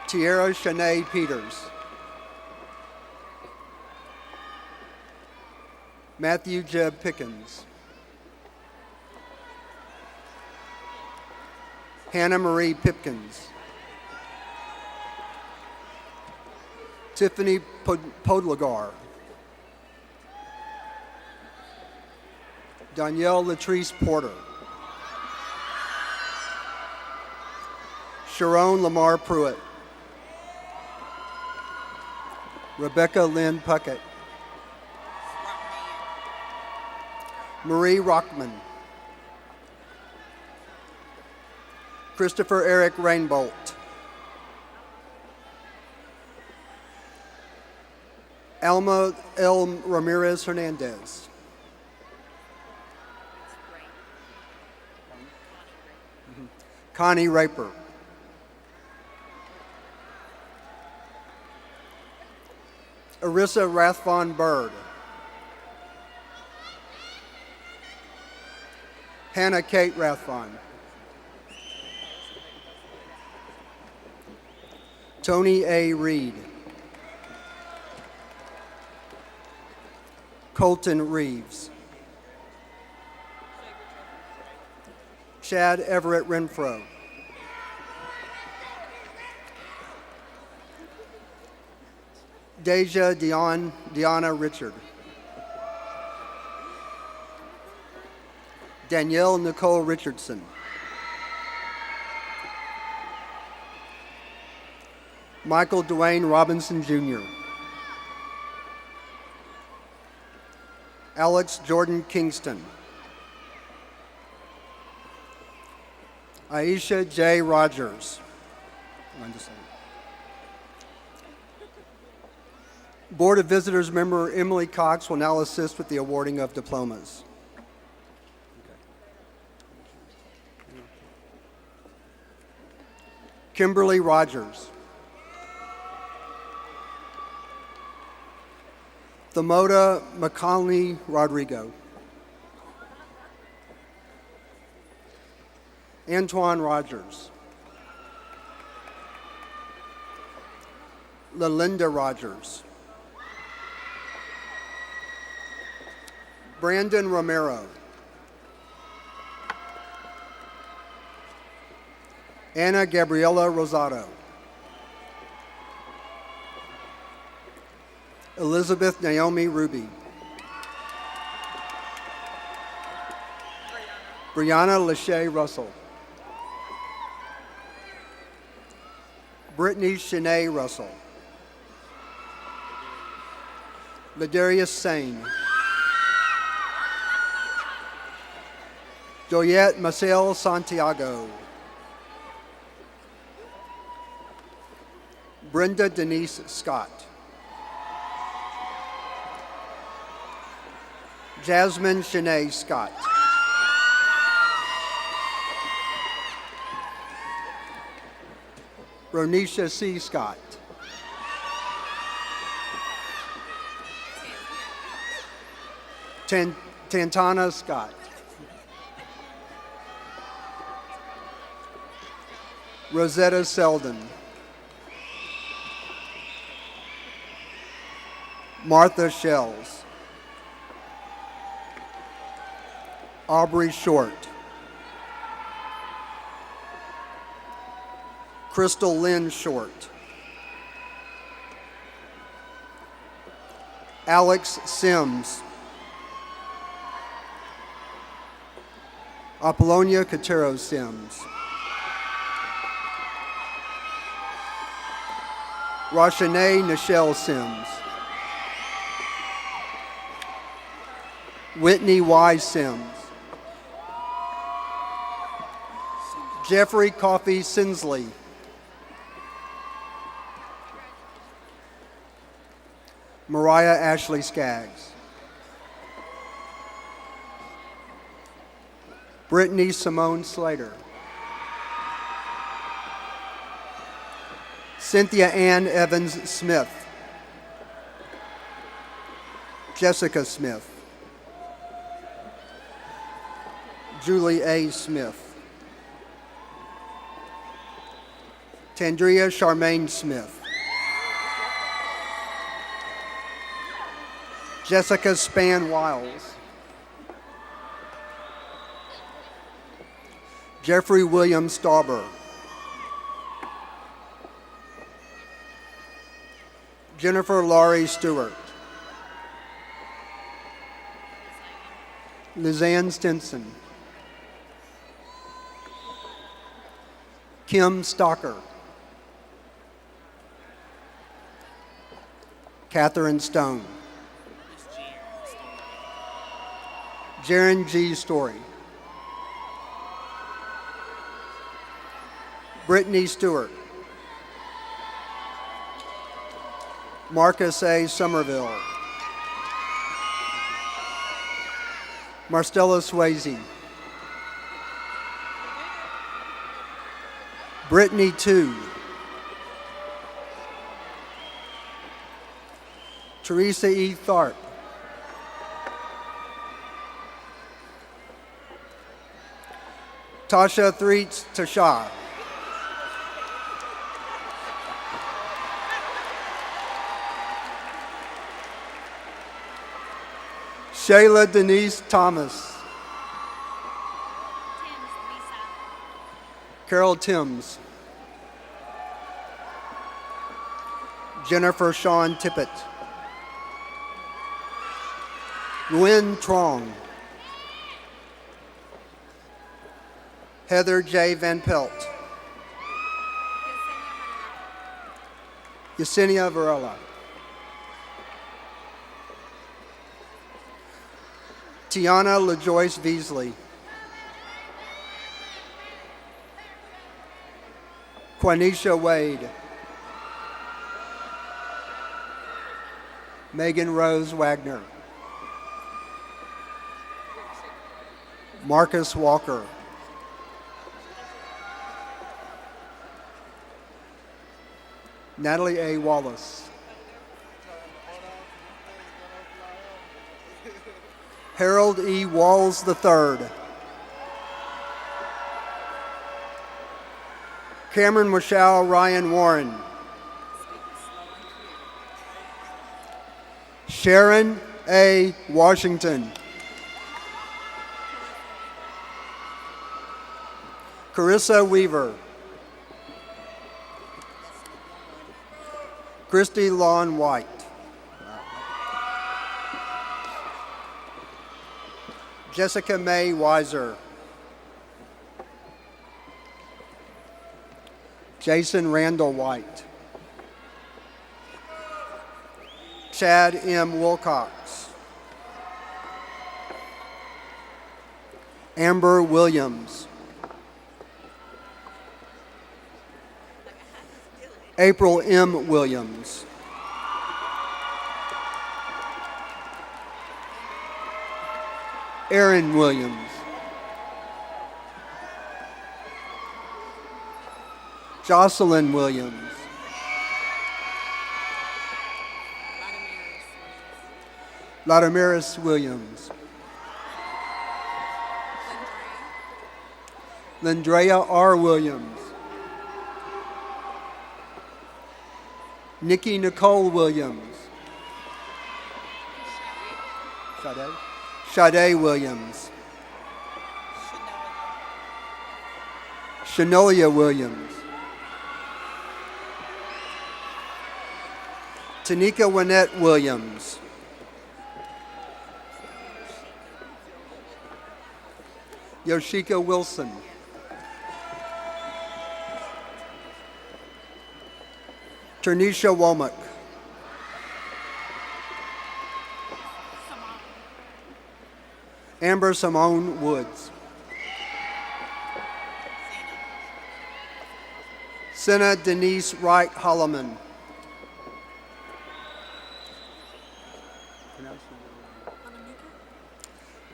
Tierra Shanae Peters. Matthew Jeb Pickens. Hannah Marie Pipkins. Tiffany Podlagar. Danielle Latrice Porter. Sharon Lamar Pruitt. Rebecca Lynn Puckett. Marie Rockman. Christopher Eric Rainbolt. Alma L. Ramirez Hernandez. Connie Raper. Arissa Rathvon Bird. Hannah Kate Rathvon. Tony A. Reed. Colton Reeves. Chad Everett Renfro. Deja Deanna Richard. Danielle Nicole Richardson. Michael Dwayne Robinson Jr. Alex Jordan Kingston. Aisha J. Rogers. Board of Visitors member Emily Cox will now assist with the awarding of diplomas. Kimberly Rogers. Thamoda McConley Rodrigo. Antoine Rogers. Lalinda Rogers. Brandon Romero. Anna Gabriela Rosado. Elizabeth Naomi Ruby. Brianna Lachey Russell. Brittany Shanae Russell. Ladarius Sane. Joyette Marcel Santiago. Brenda Denise Scott. Jasmine Shanae Scott. Ronisha C. Scott. Tantana Scott. Rosetta Selden. Martha Shells. Aubrey Short. Crystal Lynn Short. Alex Sims. Apollonia Cotero Sims. Rashanae Nichelle Sims. Whitney Y. Sims. Jeffrey Coffey Sinsley. Mariah Ashley Skaggs. Brittany Simone Slater. Cynthia Ann Evans Smith. Jessica Smith. Julie A. Smith. Tandria Charmaine Smith. Jessica Span Wiles. Jeffrey William Stauber. Jennifer Laurie Stewart. Lizanne Stinson. Kim Stocker. Catherine Stone. Jaren G. Story. Brittany Stewart. Marcus A. Somerville. Marstella Swayze. Brittany 2. Teresa E. Tharp. Tasha Threets Tasha. Shayla Denise Thomas. Carol Timms. Jennifer Shawn Tippett. Nguyen Trong. Heather J. Van Pelt. Yesenia Varela. Tiana LaJoyce Beasley. Quanisha Wade. Megan Rose Wagner. Marcus Walker. Natalie A. Wallace. Harold E. Walls III. Cameron Michelle Ryan Warren. Sharon A. Washington. Carissa Weaver. Christy Lawn White. Jessica May Weiser. Jason Randall White. Chad M. Wilcox. Amber Williams. April M. Williams. Aaron Williams. Jocelyn Williams. Ladamiris Williams. Landrea R. Williams. Nikki Nicole Williams. Sade Williams. Shanolia Williams. Tanika Wynette Williams. Yoshika Wilson. Ternisha Womack. Amber Simone Woods. Senna Denise Wright Holloman.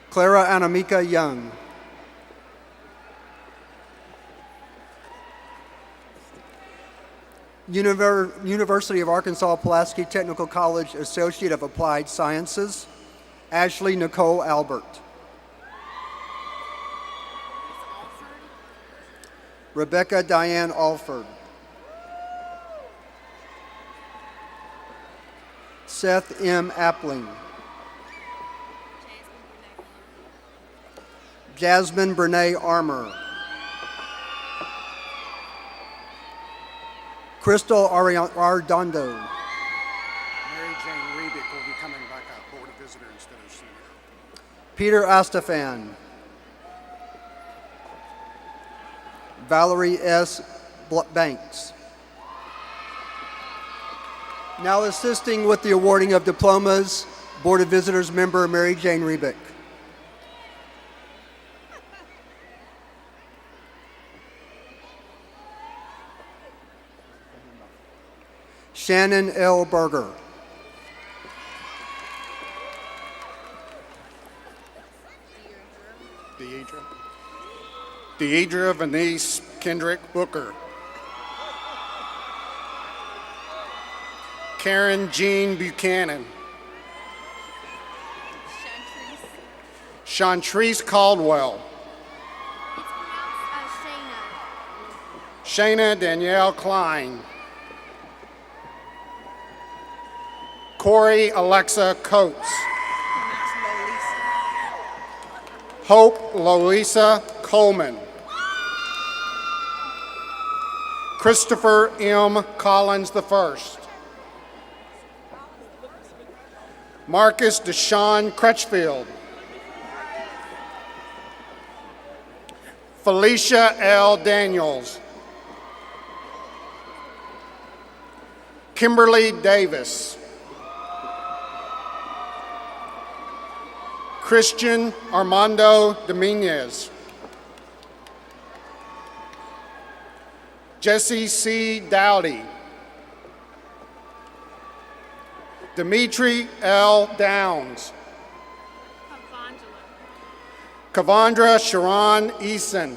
Clara Anamika Young. University of Arkansas Pulaski Technical College Associate of Applied Sciences, Ashley Nicole Albert. Rebecca Diane Alford. Seth M. Appling. Jasmine Brene Armour. Crystal Ardondo. Mary Jane Rebick will be coming back up, Board of Visitor instead of Senator. Peter Astafan. Valerie S. Banks. Now assisting with the awarding of diplomas, Board of Visitors member Mary Jane Rebick. Shannon L. Berger. Deidre Venice Kendrick Booker. Karen Jean Buchanan. Shantrice Caldwell. It's pronounced Shayna Danielle Klein. Corey Alexa Coates. Hope Louisa Coleman. Christopher M. Collins I. Marcus Deshaun Crutchfield. Felicia L. Daniels. Kimberly Davis. Christian Armando Dominguez. Jesse C. Dowdy. Dimitri L. Downs. Kavandra Sharon Eason.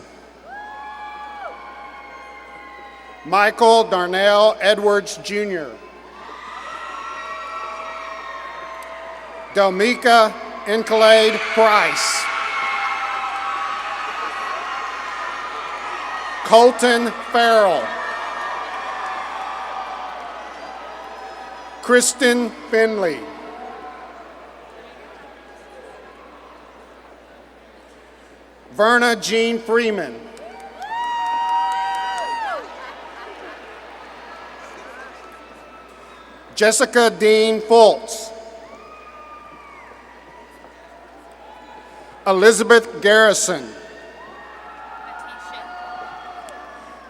Michael Darnell Edwards Jr. Delmika Enkelade Price. Colton Farrell. Kristen Finley. Verna Jean Freeman. Jessica Dean Fultz. Elizabeth Garrison.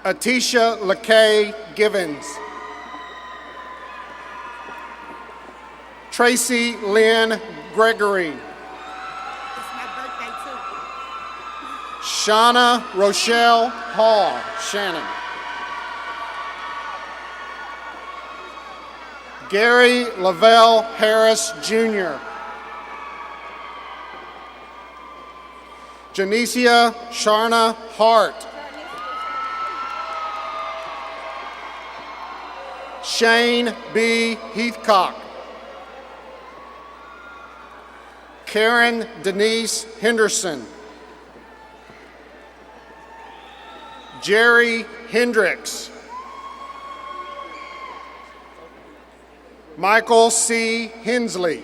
Atisha LaKay Givens. Tracy Lynn Gregory. It's my birthday too. Shauna Rochelle Hall. Shannon. Gary Lavelle Harris Jr. Janicia Sharna Hart. Shane B. Heathcock. Karen Denise Henderson. Jerry Hendricks. Michael C. Hensley.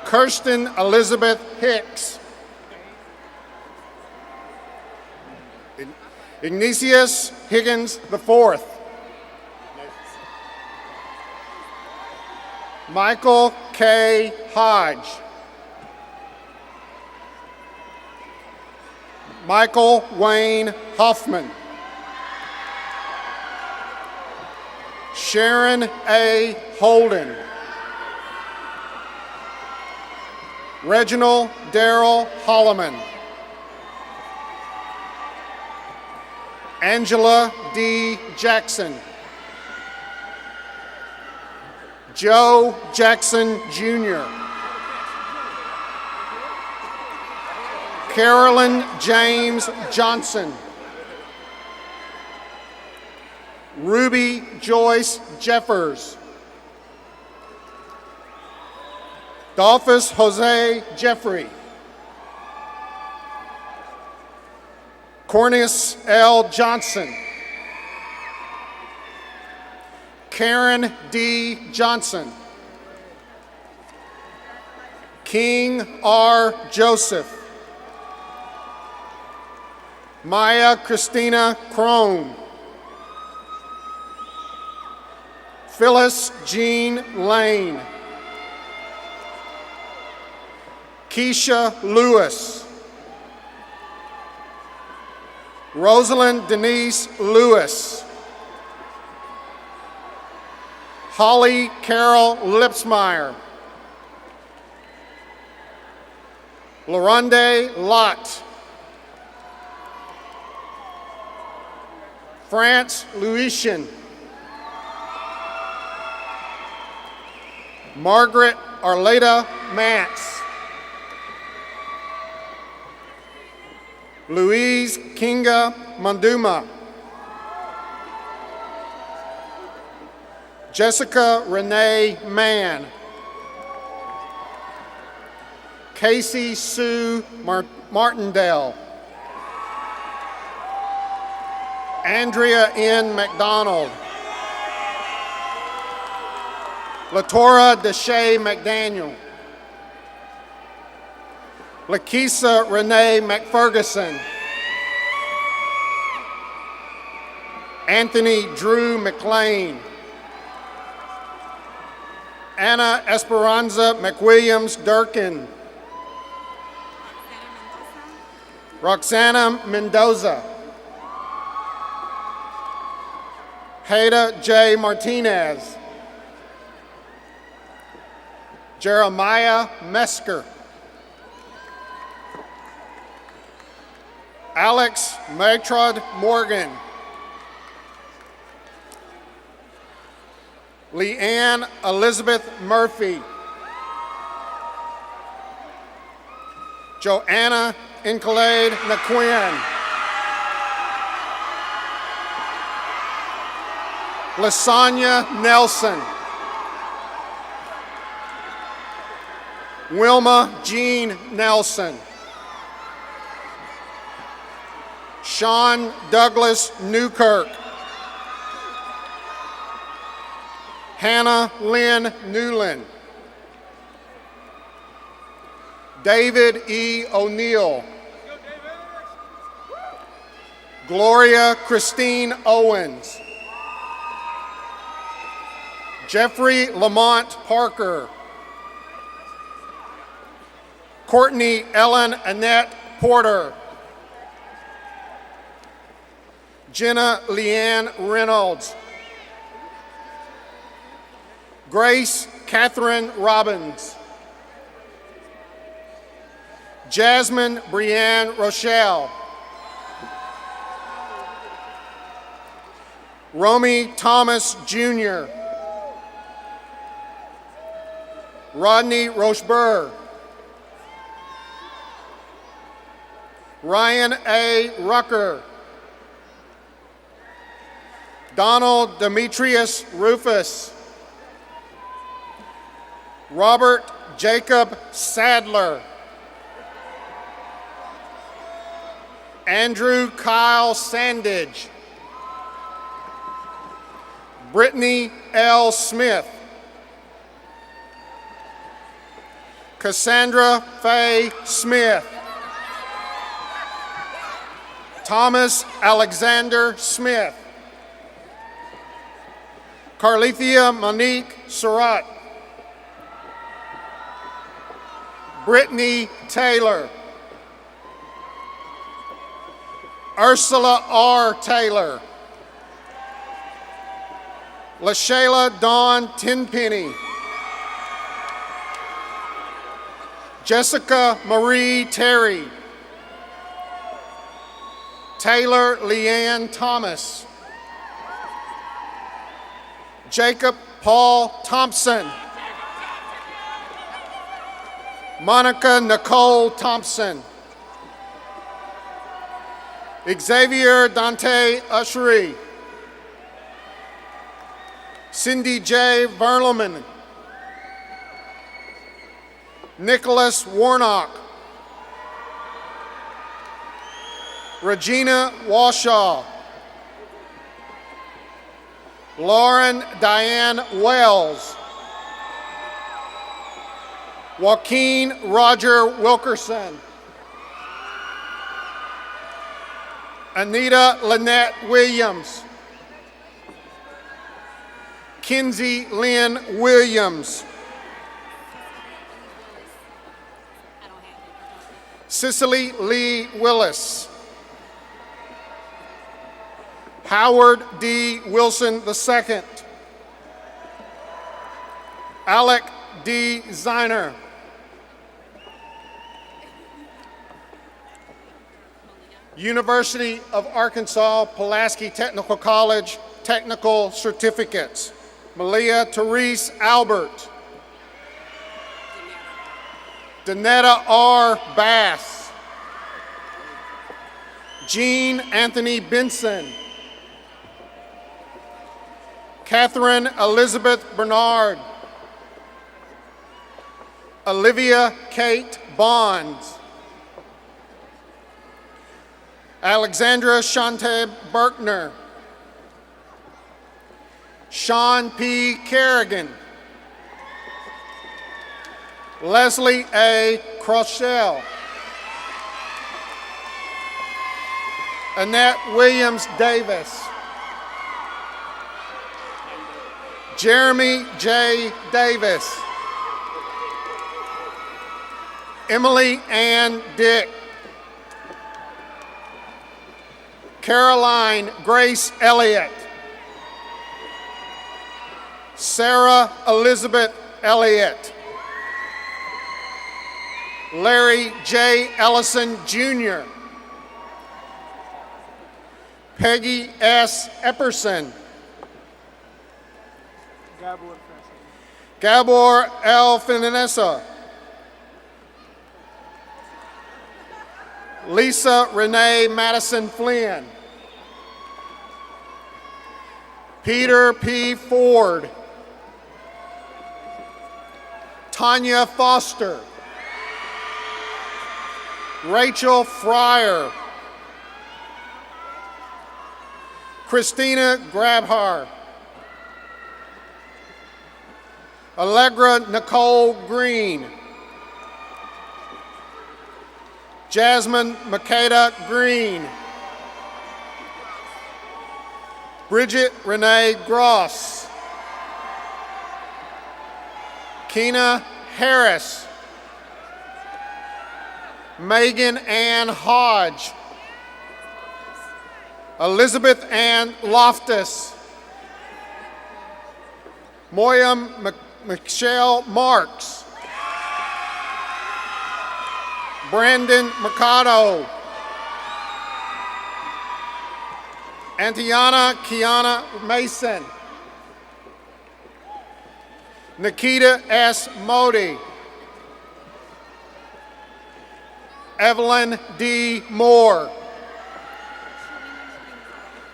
Kirsten Elizabeth Hicks. Ignatius Higgins IV. Michael K. Hodge. Michael Wayne Hoffman. Sharon A. Holden. Reginald Darrell Holloman. Angela D. Jackson. Joe Jackson Jr. Carolyn James Johnson. Ruby Joyce Jeffers. Dolphus Jose Jeffrey. Cornus L. Johnson. Karen D. Johnson. King R. Joseph. Maya Christina Crone. Phyllis Jean Lane. Keisha Lewis. Rosalind Denise Lewis. Holly Carol Lipsmeyer. Loronde Lott. France Luician. Margaret Arleta Mance. Louise Kinga Manduma. Jessica Renee Mann. Casey Sue Martindale. Andrea N. McDonald. Latora Deshay McDaniel. Lakisa Renee McFerguson. Anthony Drew McLean. Anna Esperanza McWilliams Durkin. Roxana Mendoza. Haida J. Martinez. Jeremiah Mesker. Alex Matrod Morgan. Leanne Elizabeth Murphy. Joanna Incalade Naquin. Lasagna Nelson. Wilma Jean Nelson. Sean Douglas Newkirk. Hannah Lynn Newland. David E. O'Neill. Gloria Christine Owens. Jeffrey Lamont Parker. Courtney Ellen Annette Porter. Jenna Leanne Reynolds. Grace Catherine Robbins. Jasmine Brianne Rochelle. Romy Thomas Jr. Rodney Rocheburg. Ryan A. Rucker. Donald Demetrius Rufus. Robert Jacob Sadler. Andrew Kyle Sandage. Brittany L. Smith. Cassandra Faye Smith. Thomas Alexander Smith. Carlethia Monique Surratt. Brittany Taylor. Ursula R. Taylor. LaShayla Dawn Tenpenny. Jessica Marie Terry. Taylor Leanne Thomas. Jacob Paul Thompson. Monica Nicole Thompson. Xavier Dante Ushery. Cindy J. Verleman. Nicholas Warnock. Regina Washaw. Lauren Diane Wells. Joaquin Roger Wilkerson. Anita Lynette Williams. Kinsey Lynn Williams. Cicely Lee Willis. Howard D. Wilson II. Alec D. Ziner. University of Arkansas Pulaski Technical College Technical Certificates. Malia Therese Albert. Danetta R. Bass. Gene Anthony Benson. Catherine Elizabeth Bernard. Olivia Kate Bonds. Alexandra Shante Berkner. Sean P. Kerrigan. Leslie A. Crochelle. Annette Williams Davis. Jeremy J. Davis. Emily Ann Dick. Caroline Grace Elliott. Sarah Elizabeth Elliott. Larry J. Ellison Jr. Peggy S. Epperson. Gabor L. Finessa. Lisa Renee Madison Flynn. Peter P. Ford. Tanya Foster. Rachel Fryer. Christina Grabhar. Allegra Nicole Green. Jasmine Makeda Green. Bridget Renee Gross. Keena Harris. Megan Ann Hodge, Elizabeth Ann Loftus, Moya Michelle Marks, Brandon Mercado, Antiana Kiana Mason, Nikita S. Modi, Evelyn D. Moore,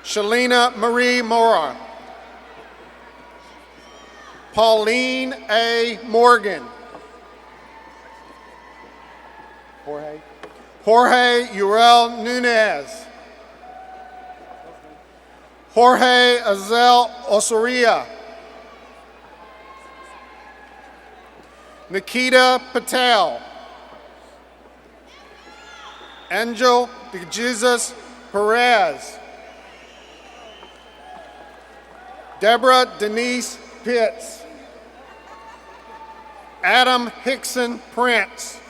Shalina Marie Mora, Pauline A. Morgan, Jorge Uriel Nunez, Jorge Azel Osoria, Nikita Patel, Angel de Jesus Perez, Deborah Denise Pitts, Adam Hickson Prince,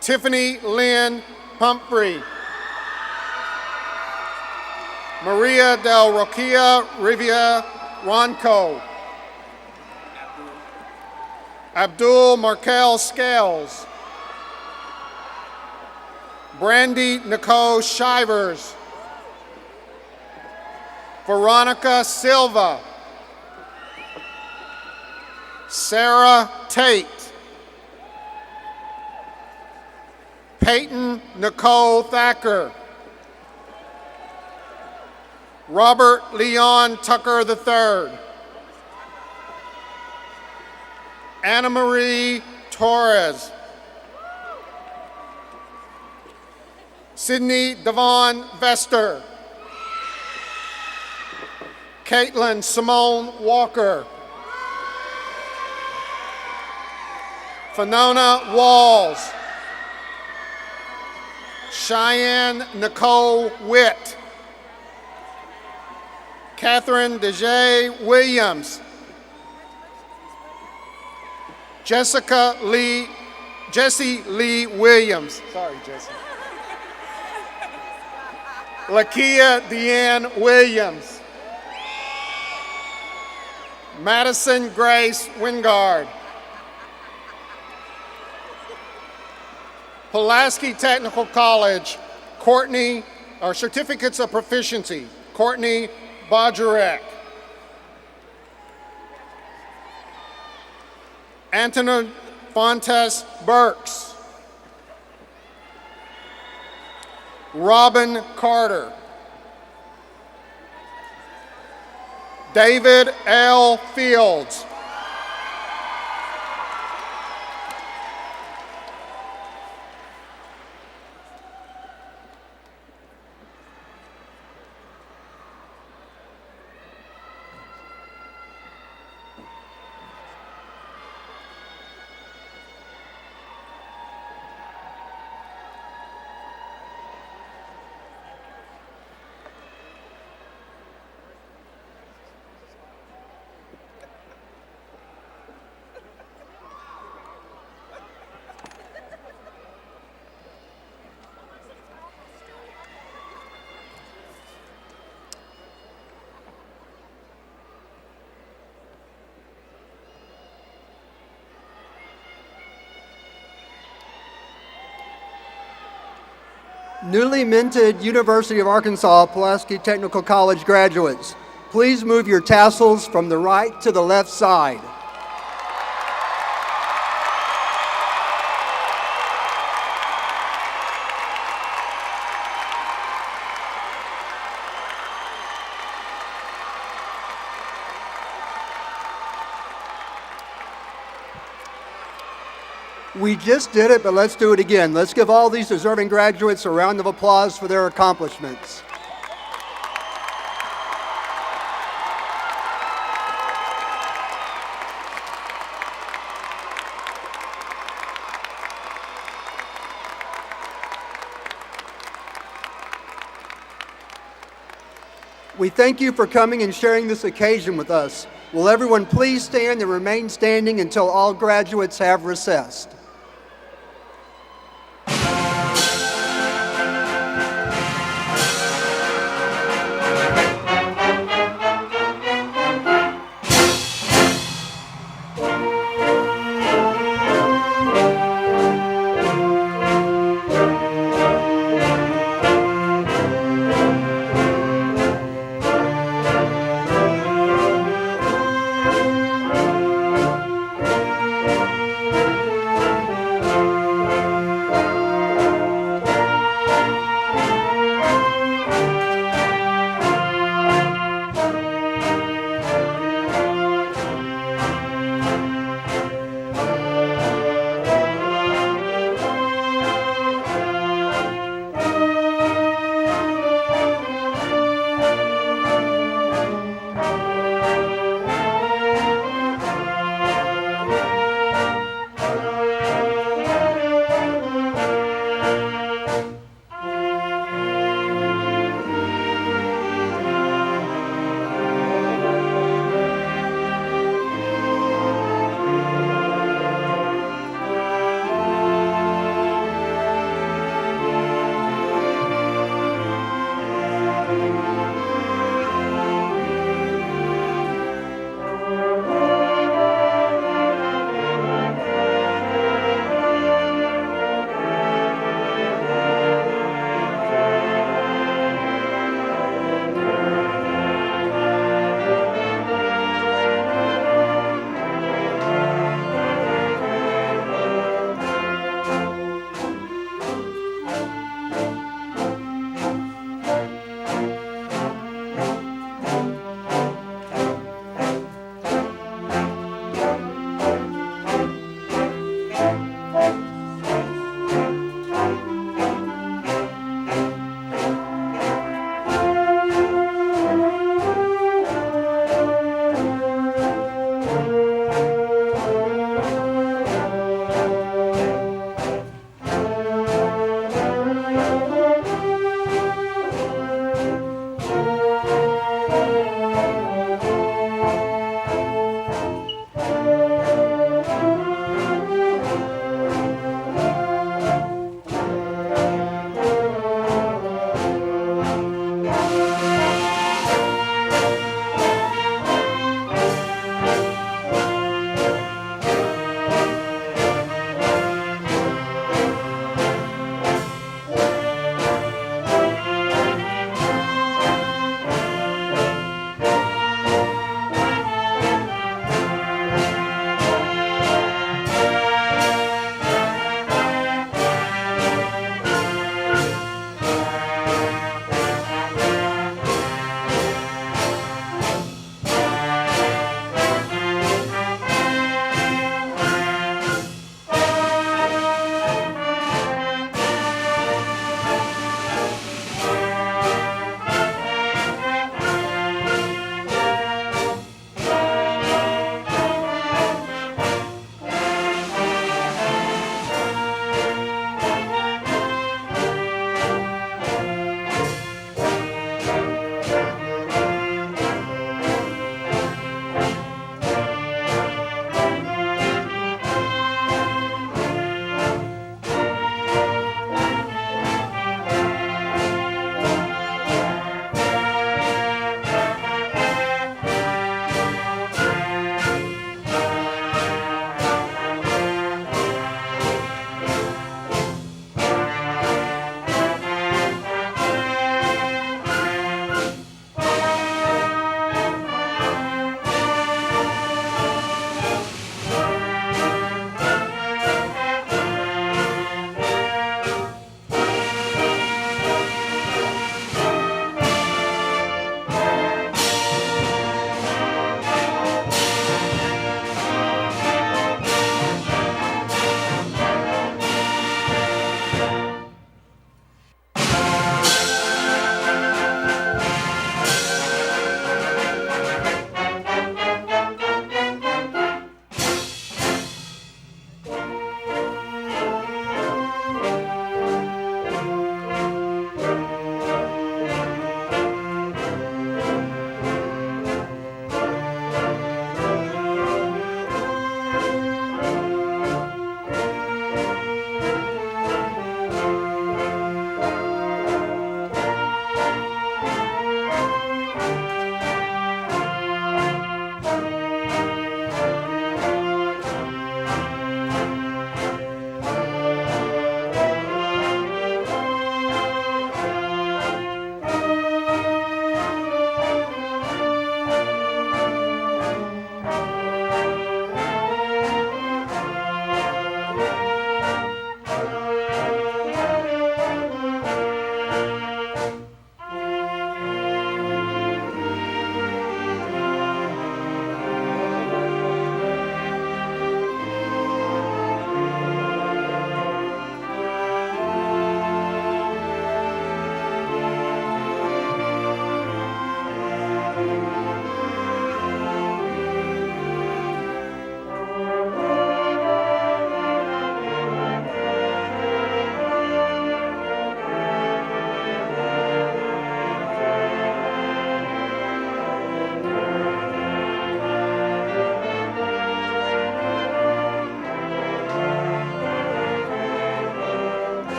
Tiffany Lynn Pumphrey, Maria del Roquia Rivia Ronco, Abdul Markel Scales, Brandy Nicole Shivers, Veronica Silva, Sarah Tate, Peyton Nicole Thacker, Robert Leon Tucker III, Anna Marie Torres, Sydney Devon Vester, Caitlin Simone Walker, Finona Walls, Cheyenne Nicole Witt, Catherine DeJay Williams, Jessie Lee Williams. Sorry, Jessie. Lakia Deanne Williams, Madison Grace Wingard, Pulaski Technical College, Certificates of Proficiency, Courtney Bajarek, Antonin Fontes Burks, Robin Carter, David L. Fields, Newly minted University of Arkansas Pulaski Technical College graduates, please move your tassels from the right to the left side. We just did it, but let's do it again. Let's give all these deserving graduates a round of applause for their accomplishments. We thank you for coming and sharing this occasion with us. Will everyone please stand and remain standing until all graduates have recessed?